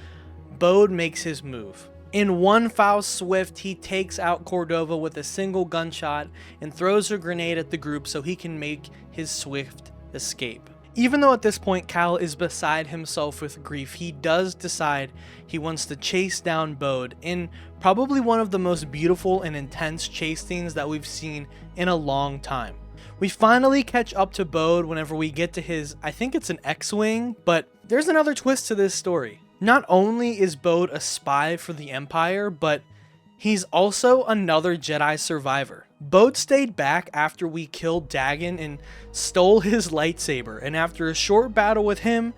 Bode makes his move. In one foul swift, he takes out Cordova with a single gunshot and throws a grenade at the group so he can make his swift escape. Even though at this point Cal is beside himself with grief, he does decide he wants to chase down Bode in probably one of the most beautiful and intense chase scenes that we've seen in a long time. We finally catch up to Bode whenever we get to his, I think it's an X-Wing, but there's another twist to this story. Not only is Bode a spy for the Empire, but he's also another Jedi survivor. Bode stayed back after we killed Dagon and stole his lightsaber, and after a short battle with him,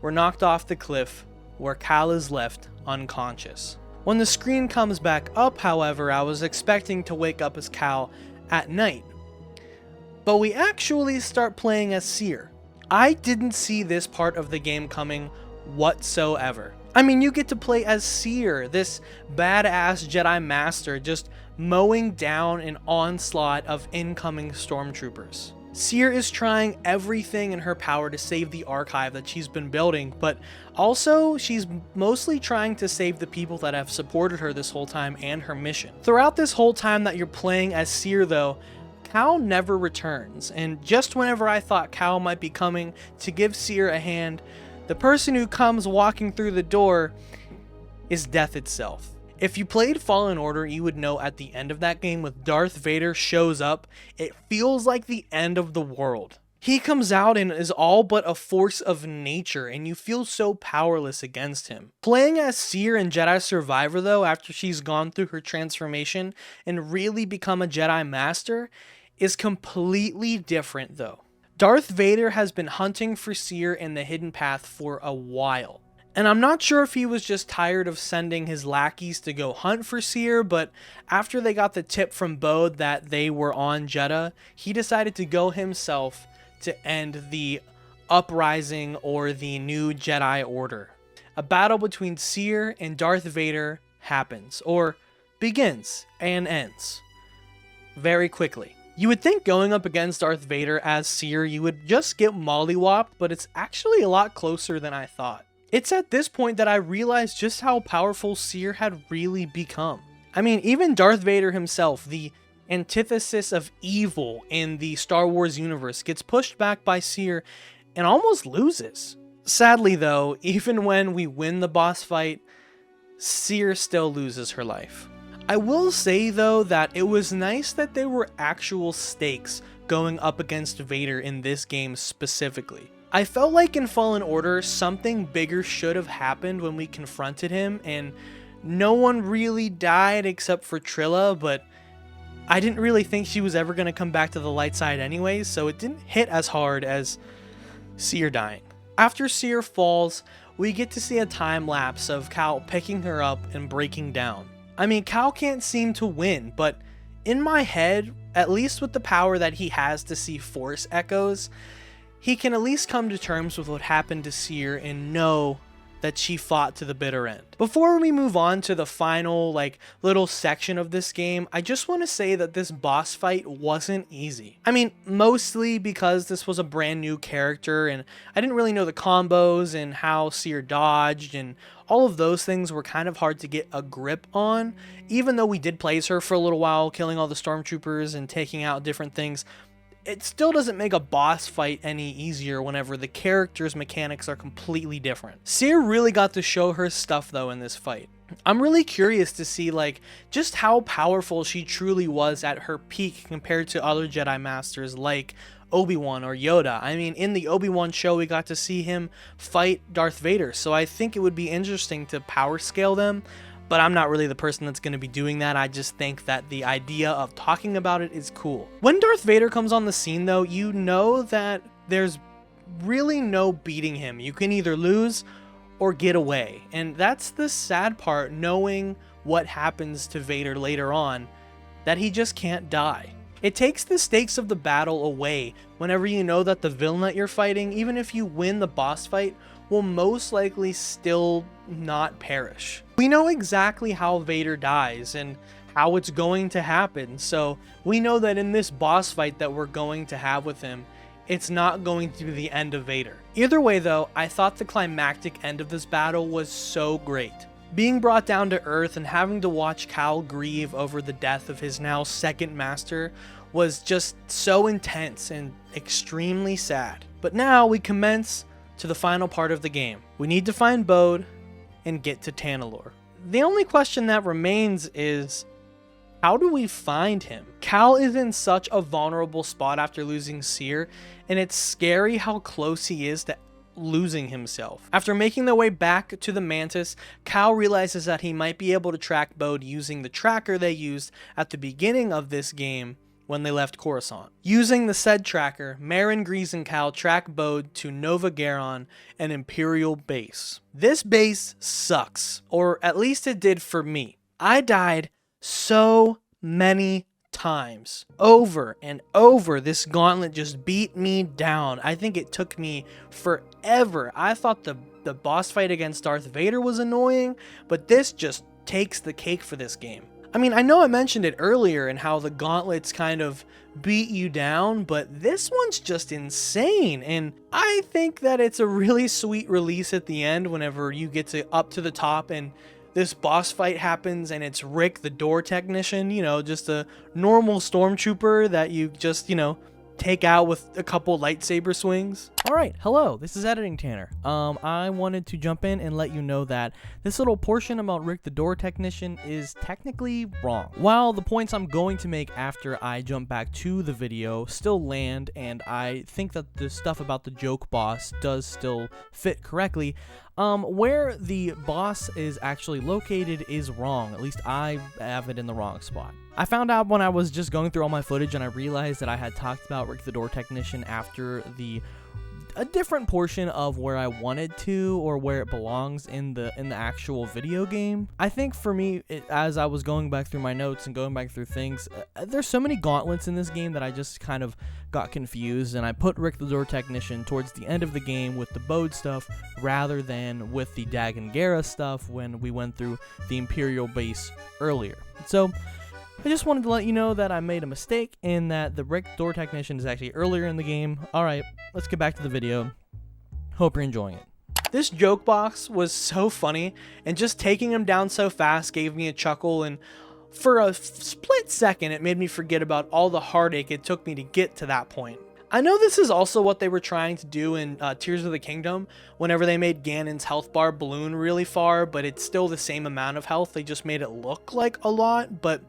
we're knocked off the cliff where Cal is left unconscious. When the screen comes back up, however, I was expecting to wake up as Cal at night. But we actually start playing as Cere. I didn't see this part of the game coming whatsoever. I mean, you get to play as Cere, this badass Jedi Master, just mowing down an onslaught of incoming stormtroopers. Cere is trying everything in her power to save the archive that she's been building, but also she's mostly trying to save the people that have supported her this whole time and her mission. Throughout this whole time that you're playing as Cere though, Cal never returns, and just whenever I thought Cal might be coming to give Cere a hand, the person who comes walking through the door is death itself. If you played Fallen Order, you would know at the end of that game when Darth Vader shows up, it feels like the end of the world. He comes out and is all but a force of nature, and you feel so powerless against him. Playing as Cere in Jedi Survivor though, after she's gone through her transformation and really become a Jedi Master, is completely different though. Darth Vader has been hunting for Cere in the hidden path for a while. And I'm not sure if he was just tired of sending his lackeys to go hunt for Cere, but after they got the tip from Bode that they were on Jedha, he decided to go himself to end the uprising or the new Jedi Order. A battle between Cere and Darth Vader happens, or begins and ends, very quickly. You would think going up against Darth Vader as Cere you would just get mollywopped, but it's actually a lot closer than I thought. It's at this point that I realized just how powerful Cere had really become. I mean, even Darth Vader himself, the antithesis of evil in the Star Wars universe, gets pushed back by Cere and almost loses. Sadly though, even when we win the boss fight, Cere still loses her life. I will say though that it was nice that there were actual stakes going up against Vader in this game specifically. I felt like in Fallen Order, something bigger should have happened when we confronted him, and no one really died except for Trilla, but I didn't really think she was ever going to come back to the light side anyways, so it didn't hit as hard as Seer dying. After Seer falls, we get to see a time lapse of Cal picking her up and breaking down. I mean, Cal can't seem to win, but in my head, at least with the power that he has to see Force echoes, he can at least come to terms with what happened to Seer and know that she fought to the bitter end. Before we move on to the final little section of this game, I just want to say that this boss fight wasn't easy. I mean, mostly because this was a brand new character and I didn't really know the combos and how Seer dodged, and all of those things were kind of hard to get a grip on. Even though we did play as her for a little while, killing all the stormtroopers and taking out different things, it still doesn't make a boss fight any easier whenever the character's mechanics are completely different. Seer really got to show her stuff though in this fight. I'm really curious to see just how powerful she truly was at her peak compared to other Jedi Masters like Obi-Wan or Yoda. I mean, in the Obi-Wan show we got to see him fight Darth Vader, so I think it would be interesting to power scale them. But I'm not really the person that's going to be doing that. I just think that the idea of talking about it is cool. When Darth Vader comes on the scene though, you know that there's really no beating him. You can either lose or get away. And that's the sad part, knowing what happens to Vader later on, that he just can't die. It takes the stakes of the battle away whenever you know that the villain that you're fighting, even if you win the boss fight, will most likely still not perish. We know exactly how Vader dies and how it's going to happen, so we know that in this boss fight that we're going to have with him, it's not going to be the end of Vader. Either way though, I thought the climactic end of this battle was so great. Being brought down to Earth and having to watch Cal grieve over the death of his now second master was just so intense and extremely sad. But now we commence to the final part of the game. We need to find Bode and get to Tanalorr. The only question that remains is, how do we find him? Cal is in such a vulnerable spot after losing Seer, and it's scary how close he is to losing himself. After making their way back to the Mantis, Cal realizes that he might be able to track Bode using the tracker they used at the beginning of this game when they left Coruscant. Using the said tracker, Merrin, Grease, and Cal track Bode to Nova Garon, an Imperial base. This base sucks, or at least it did for me. I died so many times. Over and over, this gauntlet just beat me down. I think it took me forever. I thought the boss fight against Darth Vader was annoying, but this just takes the cake for this game. I mean, I know I mentioned it earlier and how the gauntlets kind of beat you down, but this one's just insane. And I think that it's a really sweet release at the end whenever you get to up to the top and this boss fight happens and it's Rick, the door technician, just a normal stormtrooper that you just, take out with a couple lightsaber swings. Alright, hello, this is Editing Tanner. I wanted to jump in and let you know that this little portion about Rick the Door Technician is technically wrong. While the points I'm going to make after I jump back to the video still land, and I think that the stuff about the joke boss does still fit correctly, where the boss is actually located is wrong. At least I have it in the wrong spot. I found out when I was just going through all my footage and I realized that I had talked about Rick the Door Technician after a different portion of where I wanted to, or where it belongs in the actual video game. I think for me, as I was going back through my notes and going back through things, there's so many gauntlets in this game that I just kind of got confused, and I put Rick the Door Technician towards the end of the game with the Bode stuff rather than with the Dagan Gera stuff when we went through the Imperial base earlier. So I just wanted to let you know that I made a mistake and that the Rick Door Technician is actually earlier in the game. Alright, let's get back to the video. Hope you're enjoying it. This joke box was so funny, and just taking him down so fast gave me a chuckle, and for a split second it made me forget about all the heartache it took me to get to that point. I know this is also what they were trying to do in Tears of the Kingdom, whenever they made Ganon's health bar balloon really far, but it's still the same amount of health, they just made it look like a lot, but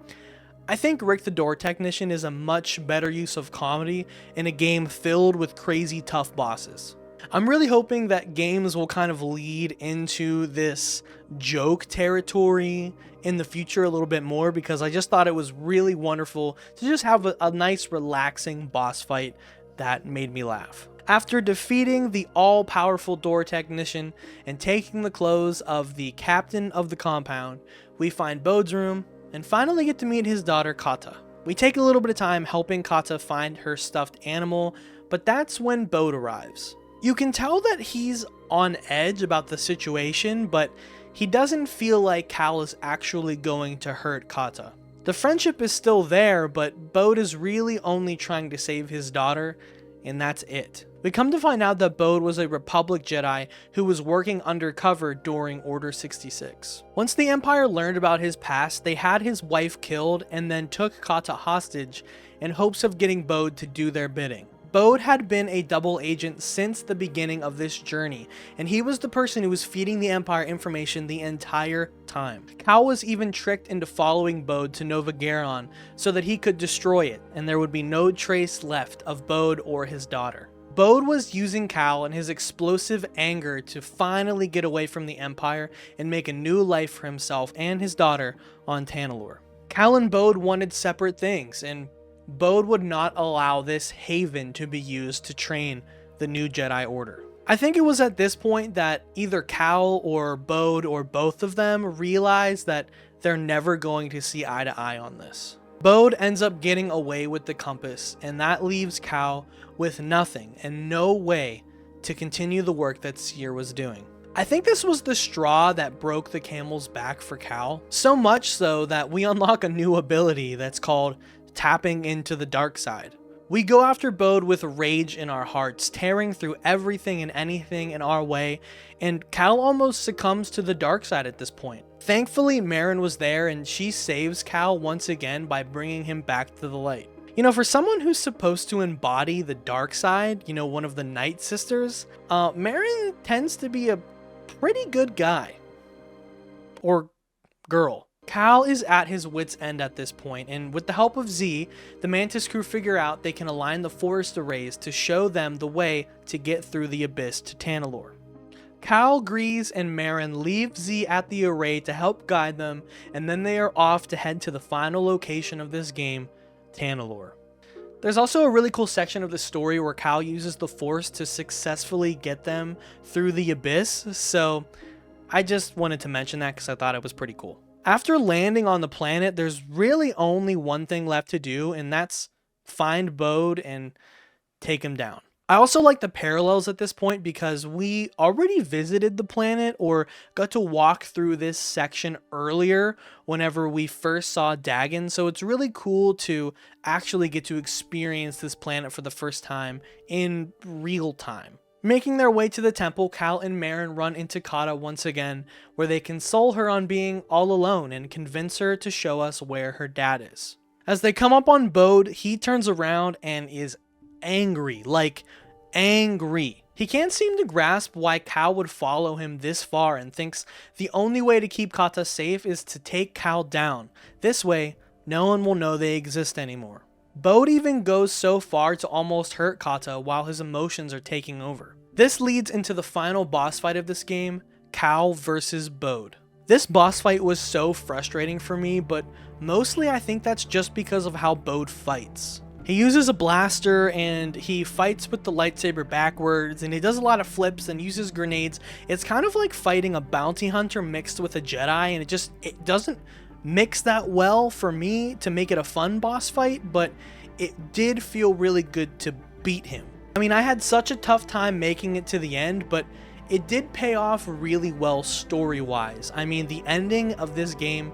I think Rick the Door Technician is a much better use of comedy in a game filled with crazy tough bosses. I'm really hoping that games will kind of lead into this joke territory in the future a little bit more, because I just thought it was really wonderful to just have a nice relaxing boss fight that made me laugh. After defeating the all-powerful door technician and taking the clothes of the captain of the compound, we find Bode's room and finally get to meet his daughter Kata. We take a little bit of time helping Kata find her stuffed animal, but that's when Bode arrives. You can tell that he's on edge about the situation, but he doesn't feel like Cal is actually going to hurt Kata. The friendship is still there, but Bode is really only trying to save his daughter, and that's it. We come to find out that Bode was a Republic Jedi who was working undercover during Order 66. Once the Empire learned about his past, they had his wife killed and then took Kata hostage in hopes of getting Bode to do their bidding. Bode had been a double agent since the beginning of this journey, and he was the person who was feeding the Empire information the entire time. Cal was even tricked into following Bode to Nova Garon so that he could destroy it, and there would be no trace left of Bode or his daughter. Bode was using Cal and his explosive anger to finally get away from the Empire and make a new life for himself and his daughter on Tanalorr. Cal and Bode wanted separate things, and Bode would not allow this haven to be used to train the new Jedi Order. I think it was at this point that either Cal or Bode or both of them realized that they're never going to see eye to eye on this. Bode ends up getting away with the compass, and that leaves Cal with nothing and no way to continue the work that Cere was doing. I think this was the straw that broke the camel's back for Cal, so much so that we unlock a new ability that's called tapping into the dark side. We go after Bode with rage in our hearts, tearing through everything and anything in our way, and Cal almost succumbs to the dark side at this point. Thankfully, Merrin was there and she saves Cal once again by bringing him back to the light. You know, for someone who's supposed to embody the dark side, you know, one of the Night Sisters, Merrin tends to be a pretty good guy. Or girl. Cal is at his wit's end at this point, and with the help of Z, the Mantis crew figure out they can align the forest arrays to show them the way to get through the abyss to Tanalorr. Cal, Grease, and Merrin leave Z at the array to help guide them, and then they are off to head to the final location of this game, Tanalorr. There's also a really cool section of the story where Cal uses the Force to successfully get them through the abyss, so I just wanted to mention that because I thought it was pretty cool. After landing on the planet, there's really only one thing left to do, and that's find Bode and take him down. I also like the parallels at this point because we already visited the planet or got to walk through this section earlier whenever we first saw Dagon, so it's really cool to actually get to experience this planet for the first time in real time. Making their way to the temple, Cal and Merrin run into Kata once again, where they console her on being all alone and convince her to show us where her dad is. As they come up on Bode, he turns around and is angry, like angry. He can't seem to grasp why Cal would follow him this far and thinks the only way to keep Kata safe is to take Cal down. This way, no one will know they exist anymore. Bode even goes so far to almost hurt Kata while his emotions are taking over. This leads into the final boss fight of this game, Cal versus Bode. This boss fight was so frustrating for me, but mostly I think that's just because of how Bode fights. He uses a blaster and he fights with the lightsaber backwards, and he does a lot of flips and uses grenades. It's kind of like fighting a bounty hunter mixed with a Jedi, and it doesn't mix that well for me to make it a fun boss fight, but it did feel really good to beat him. I mean, I had such a tough time making it to the end, but it did pay off really well story-wise. I mean, the ending of this game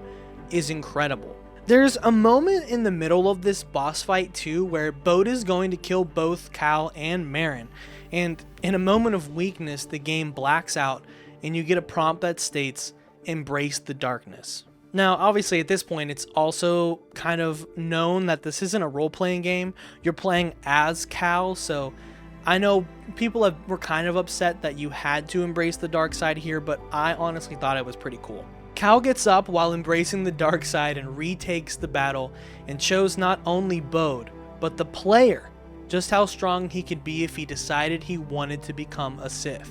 is incredible. There's a moment in the middle of this boss fight too where Bode is going to kill both Cal and Merrin, and in a moment of weakness the game blacks out and you get a prompt that states, "Embrace the darkness." Now, obviously at this point it's also kind of known that this isn't a role-playing game. You're playing as Cal, so I know people were kind of upset that you had to embrace the dark side here, but I honestly thought it was pretty cool. Cal gets up while embracing the dark side and retakes the battle and shows not only Bode, but the player just how strong he could be if he decided he wanted to become a Sith.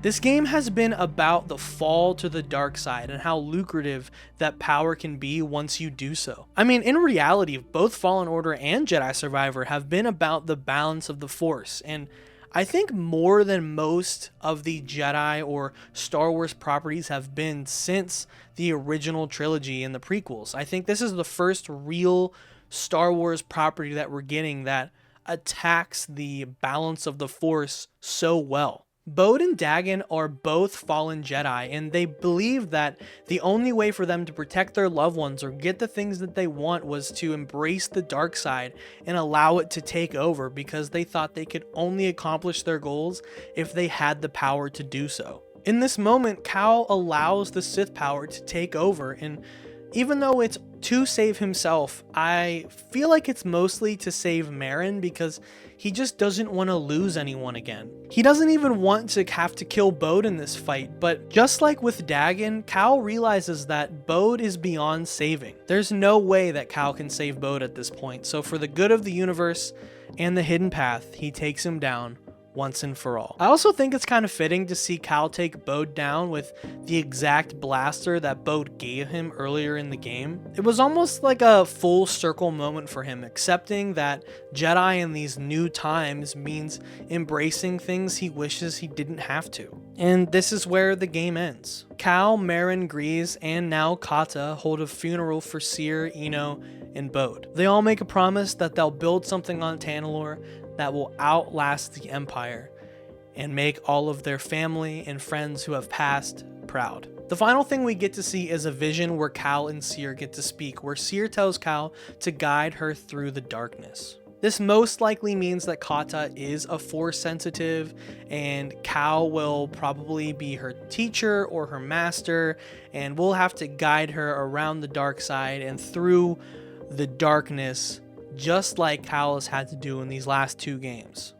This game has been about the fall to the dark side and how lucrative that power can be once you do so. I mean, in reality, both Fallen Order and Jedi Survivor have been about the balance of the Force, and I think more than most of the Jedi or Star Wars properties have been since the original trilogy and the prequels. I think this is the first real Star Wars property that we're getting that attacks the balance of the Force so well. Bode and Dagan are both fallen Jedi, and they believe that the only way for them to protect their loved ones or get the things that they want was to embrace the dark side and allow it to take over, because they thought they could only accomplish their goals if they had the power to do so. In this moment, Cal allows the Sith power to take over, and even though it's to save himself, I feel like it's mostly to save Merrin, because he just doesn't want to lose anyone again. He doesn't even want to have to kill Bode in this fight, but just like with Dagan, Cal realizes that Bode is beyond saving. There's no way that Cal can save Bode at this point, so for the good of the universe and the hidden path, he takes him down once and for all. I also think it's kind of fitting to see Cal take Bode down with the exact blaster that Bode gave him earlier in the game. It was almost like a full circle moment for him, accepting that Jedi in these new times means embracing things he wishes he didn't have to. And this is where the game ends. Cal, Merrin, Grease, and now Kata hold a funeral for Cere, Eno, and Bode. They all make a promise that they'll build something on Tanalorr that will outlast the Empire and make all of their family and friends who have passed proud. The final thing we get to see is a vision where Cal and Cere get to speak, where Cere tells Cal to guide her through the darkness. This most likely means that Kata is a Force sensitive, and Cal will probably be her teacher or her master, and we'll have to guide her around the dark side and through the darkness, just like Cal has had to do in these last 2 games.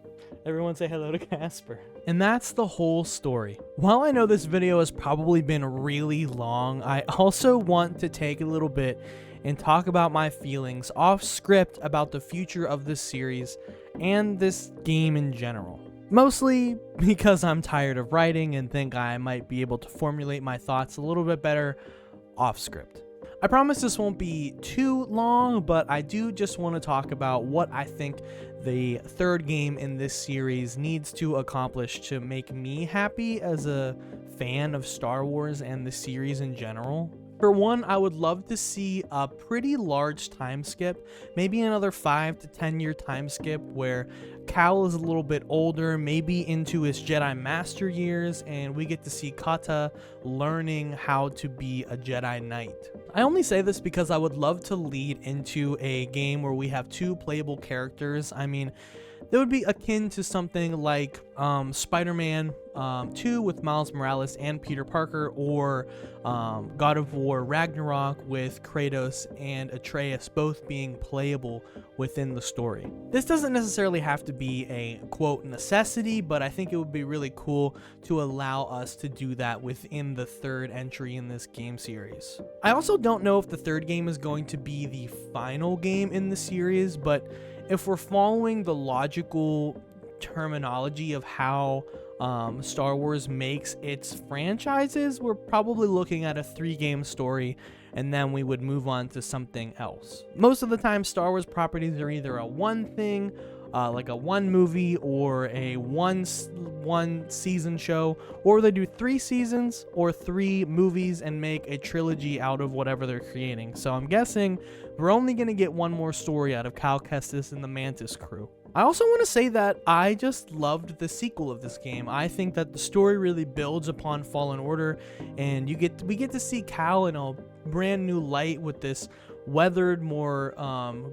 Everyone say hello to Casper. And that's the whole story. While I know this video has probably been really long, I also want to take a little bit and talk about my feelings off script about the future of this series and this game in general. Mostly because I'm tired of writing and think I might be able to formulate my thoughts a little bit better off script. I promise this won't be too long, but I do just want to talk about what I think the third game in this series needs to accomplish to make me happy as a fan of Star Wars and the series in general. For one, I would love to see a pretty large time skip, maybe another 5 to 10 year time skip where Cal is a little bit older, maybe into his Jedi Master years, and we get to see Kata learning how to be a Jedi Knight. I only say this because I would love to lead into a game where we have 2 playable characters. I mean, that would be akin to something like Spider-Man 2 with Miles Morales and Peter Parker, or God of War Ragnarok with Kratos and Atreus both being playable within the story. This doesn't necessarily have to be a quote necessity, but I think it would be really cool to allow us to do that within the third entry in this game series. I also don't know if the third game is going to be the final game in the series, but if we're following the logical terminology of how Star Wars makes its franchises, we're probably looking at a 3-game story, and then we would move on to something else. Most of the time, Star Wars properties are either a one thing, like a 1 movie, or a one season show, or they do 3 seasons or 3 movies and make a trilogy out of whatever they're creating. So I'm guessing we're only going to get 1 more story out of Cal Kestis and the Mantis crew. I also want to say that I just loved the sequel of this game. I think that the story really builds upon Fallen Order, and we get to see Cal in a brand new light with this weathered, more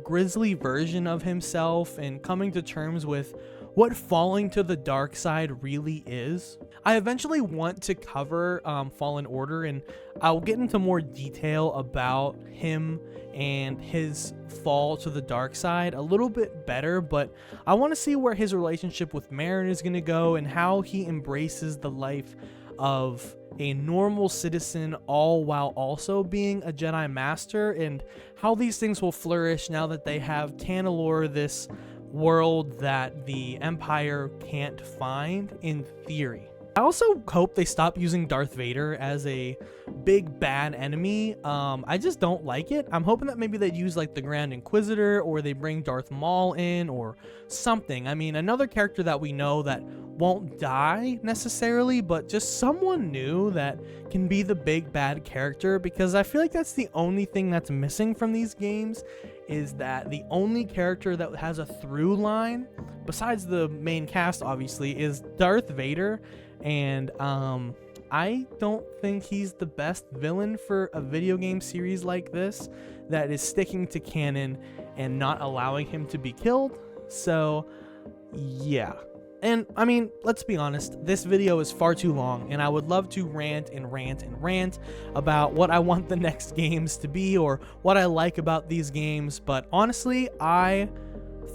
grisly version of himself, and coming to terms with what falling to the dark side really is. I eventually want to cover Fallen Order, and I'll get into more detail about him and his fall to the dark side a little bit better, but I want to see where his relationship with Merrin is going to go and how he embraces the life of a normal citizen, all while also being a Jedi Master, and how these things will flourish now that they have Tanalorr, this world that the Empire can't find in theory. I I also hope they stop using Darth Vader as a big bad enemy. I just don't like it. I'm hoping that maybe they'd use like the Grand Inquisitor, or they bring Darth Maul in or something. I mean, another character that we know that won't die necessarily, but just someone new that can be the big bad character, because I feel like that's the only thing that's missing from these games, is that the only character that has a through line, besides the main cast obviously, is Darth Vader. And I don't think he's the best villain for a video game series like this that is sticking to canon and not allowing him to be killed. So yeah. And I mean, let's be honest, this video is far too long, and I would love to rant and rant and rant about what I want the next games to be or what I like about these games, but honestly, I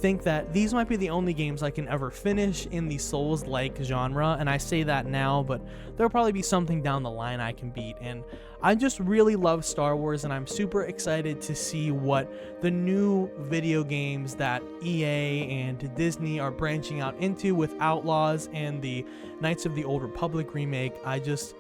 think that these might be the only games I can ever finish in the Souls-like genre, and I say that now, but there'll probably be something down the line I can beat. And I just really love Star Wars, and I'm super excited to see what the new video games that EA and Disney are branching out into with Outlaws and the Knights of the Old Republic remake. I just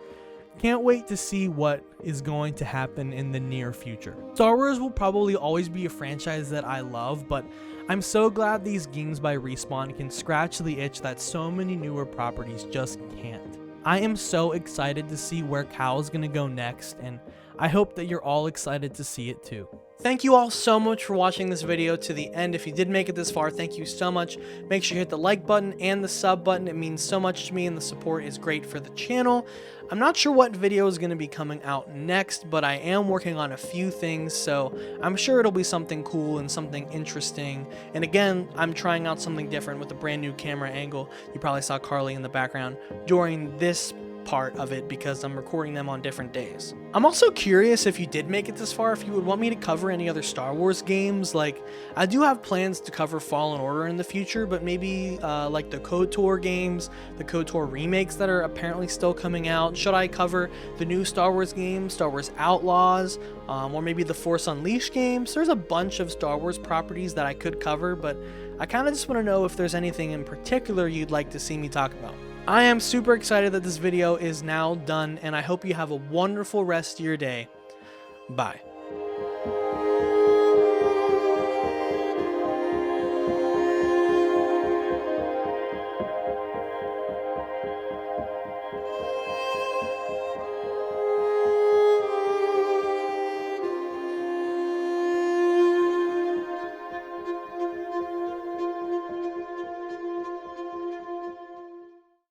can't wait to see what is going to happen in the near future. Star Wars will probably always be a franchise that I love, but I'm so glad these games by Respawn can scratch the itch that so many newer properties just can't. I am so excited to see where Cal's gonna go next, and I hope that you're all excited to see it too. Thank you all so much for watching this video to the end. If you did make it this far, thank you so much. Make sure you hit the like button and the sub button. It means so much to me, and the support is great for the channel. I'm not sure what video is going to be coming out next, but I am working on a few things, so I'm sure it'll be something cool and something interesting. And again, I'm trying out something different with a brand new camera angle. You probably saw Carly in the background during this part of it because I'm recording them on different days. I'm also curious, if you did make it this far, if you would want me to cover any other Star Wars games. Like, I do have plans to cover Fallen Order in the future, but maybe like the KOTOR games, the KOTOR remakes that are apparently still coming out. Should I cover the new Star Wars games, Star Wars Outlaws, or maybe the Force Unleashed games? There's a bunch of Star Wars properties that I could cover, but I kind of just want to know if there's anything in particular you'd like to see me talk about. I am super excited that this video is now done, and I hope you have a wonderful rest of your day. Bye.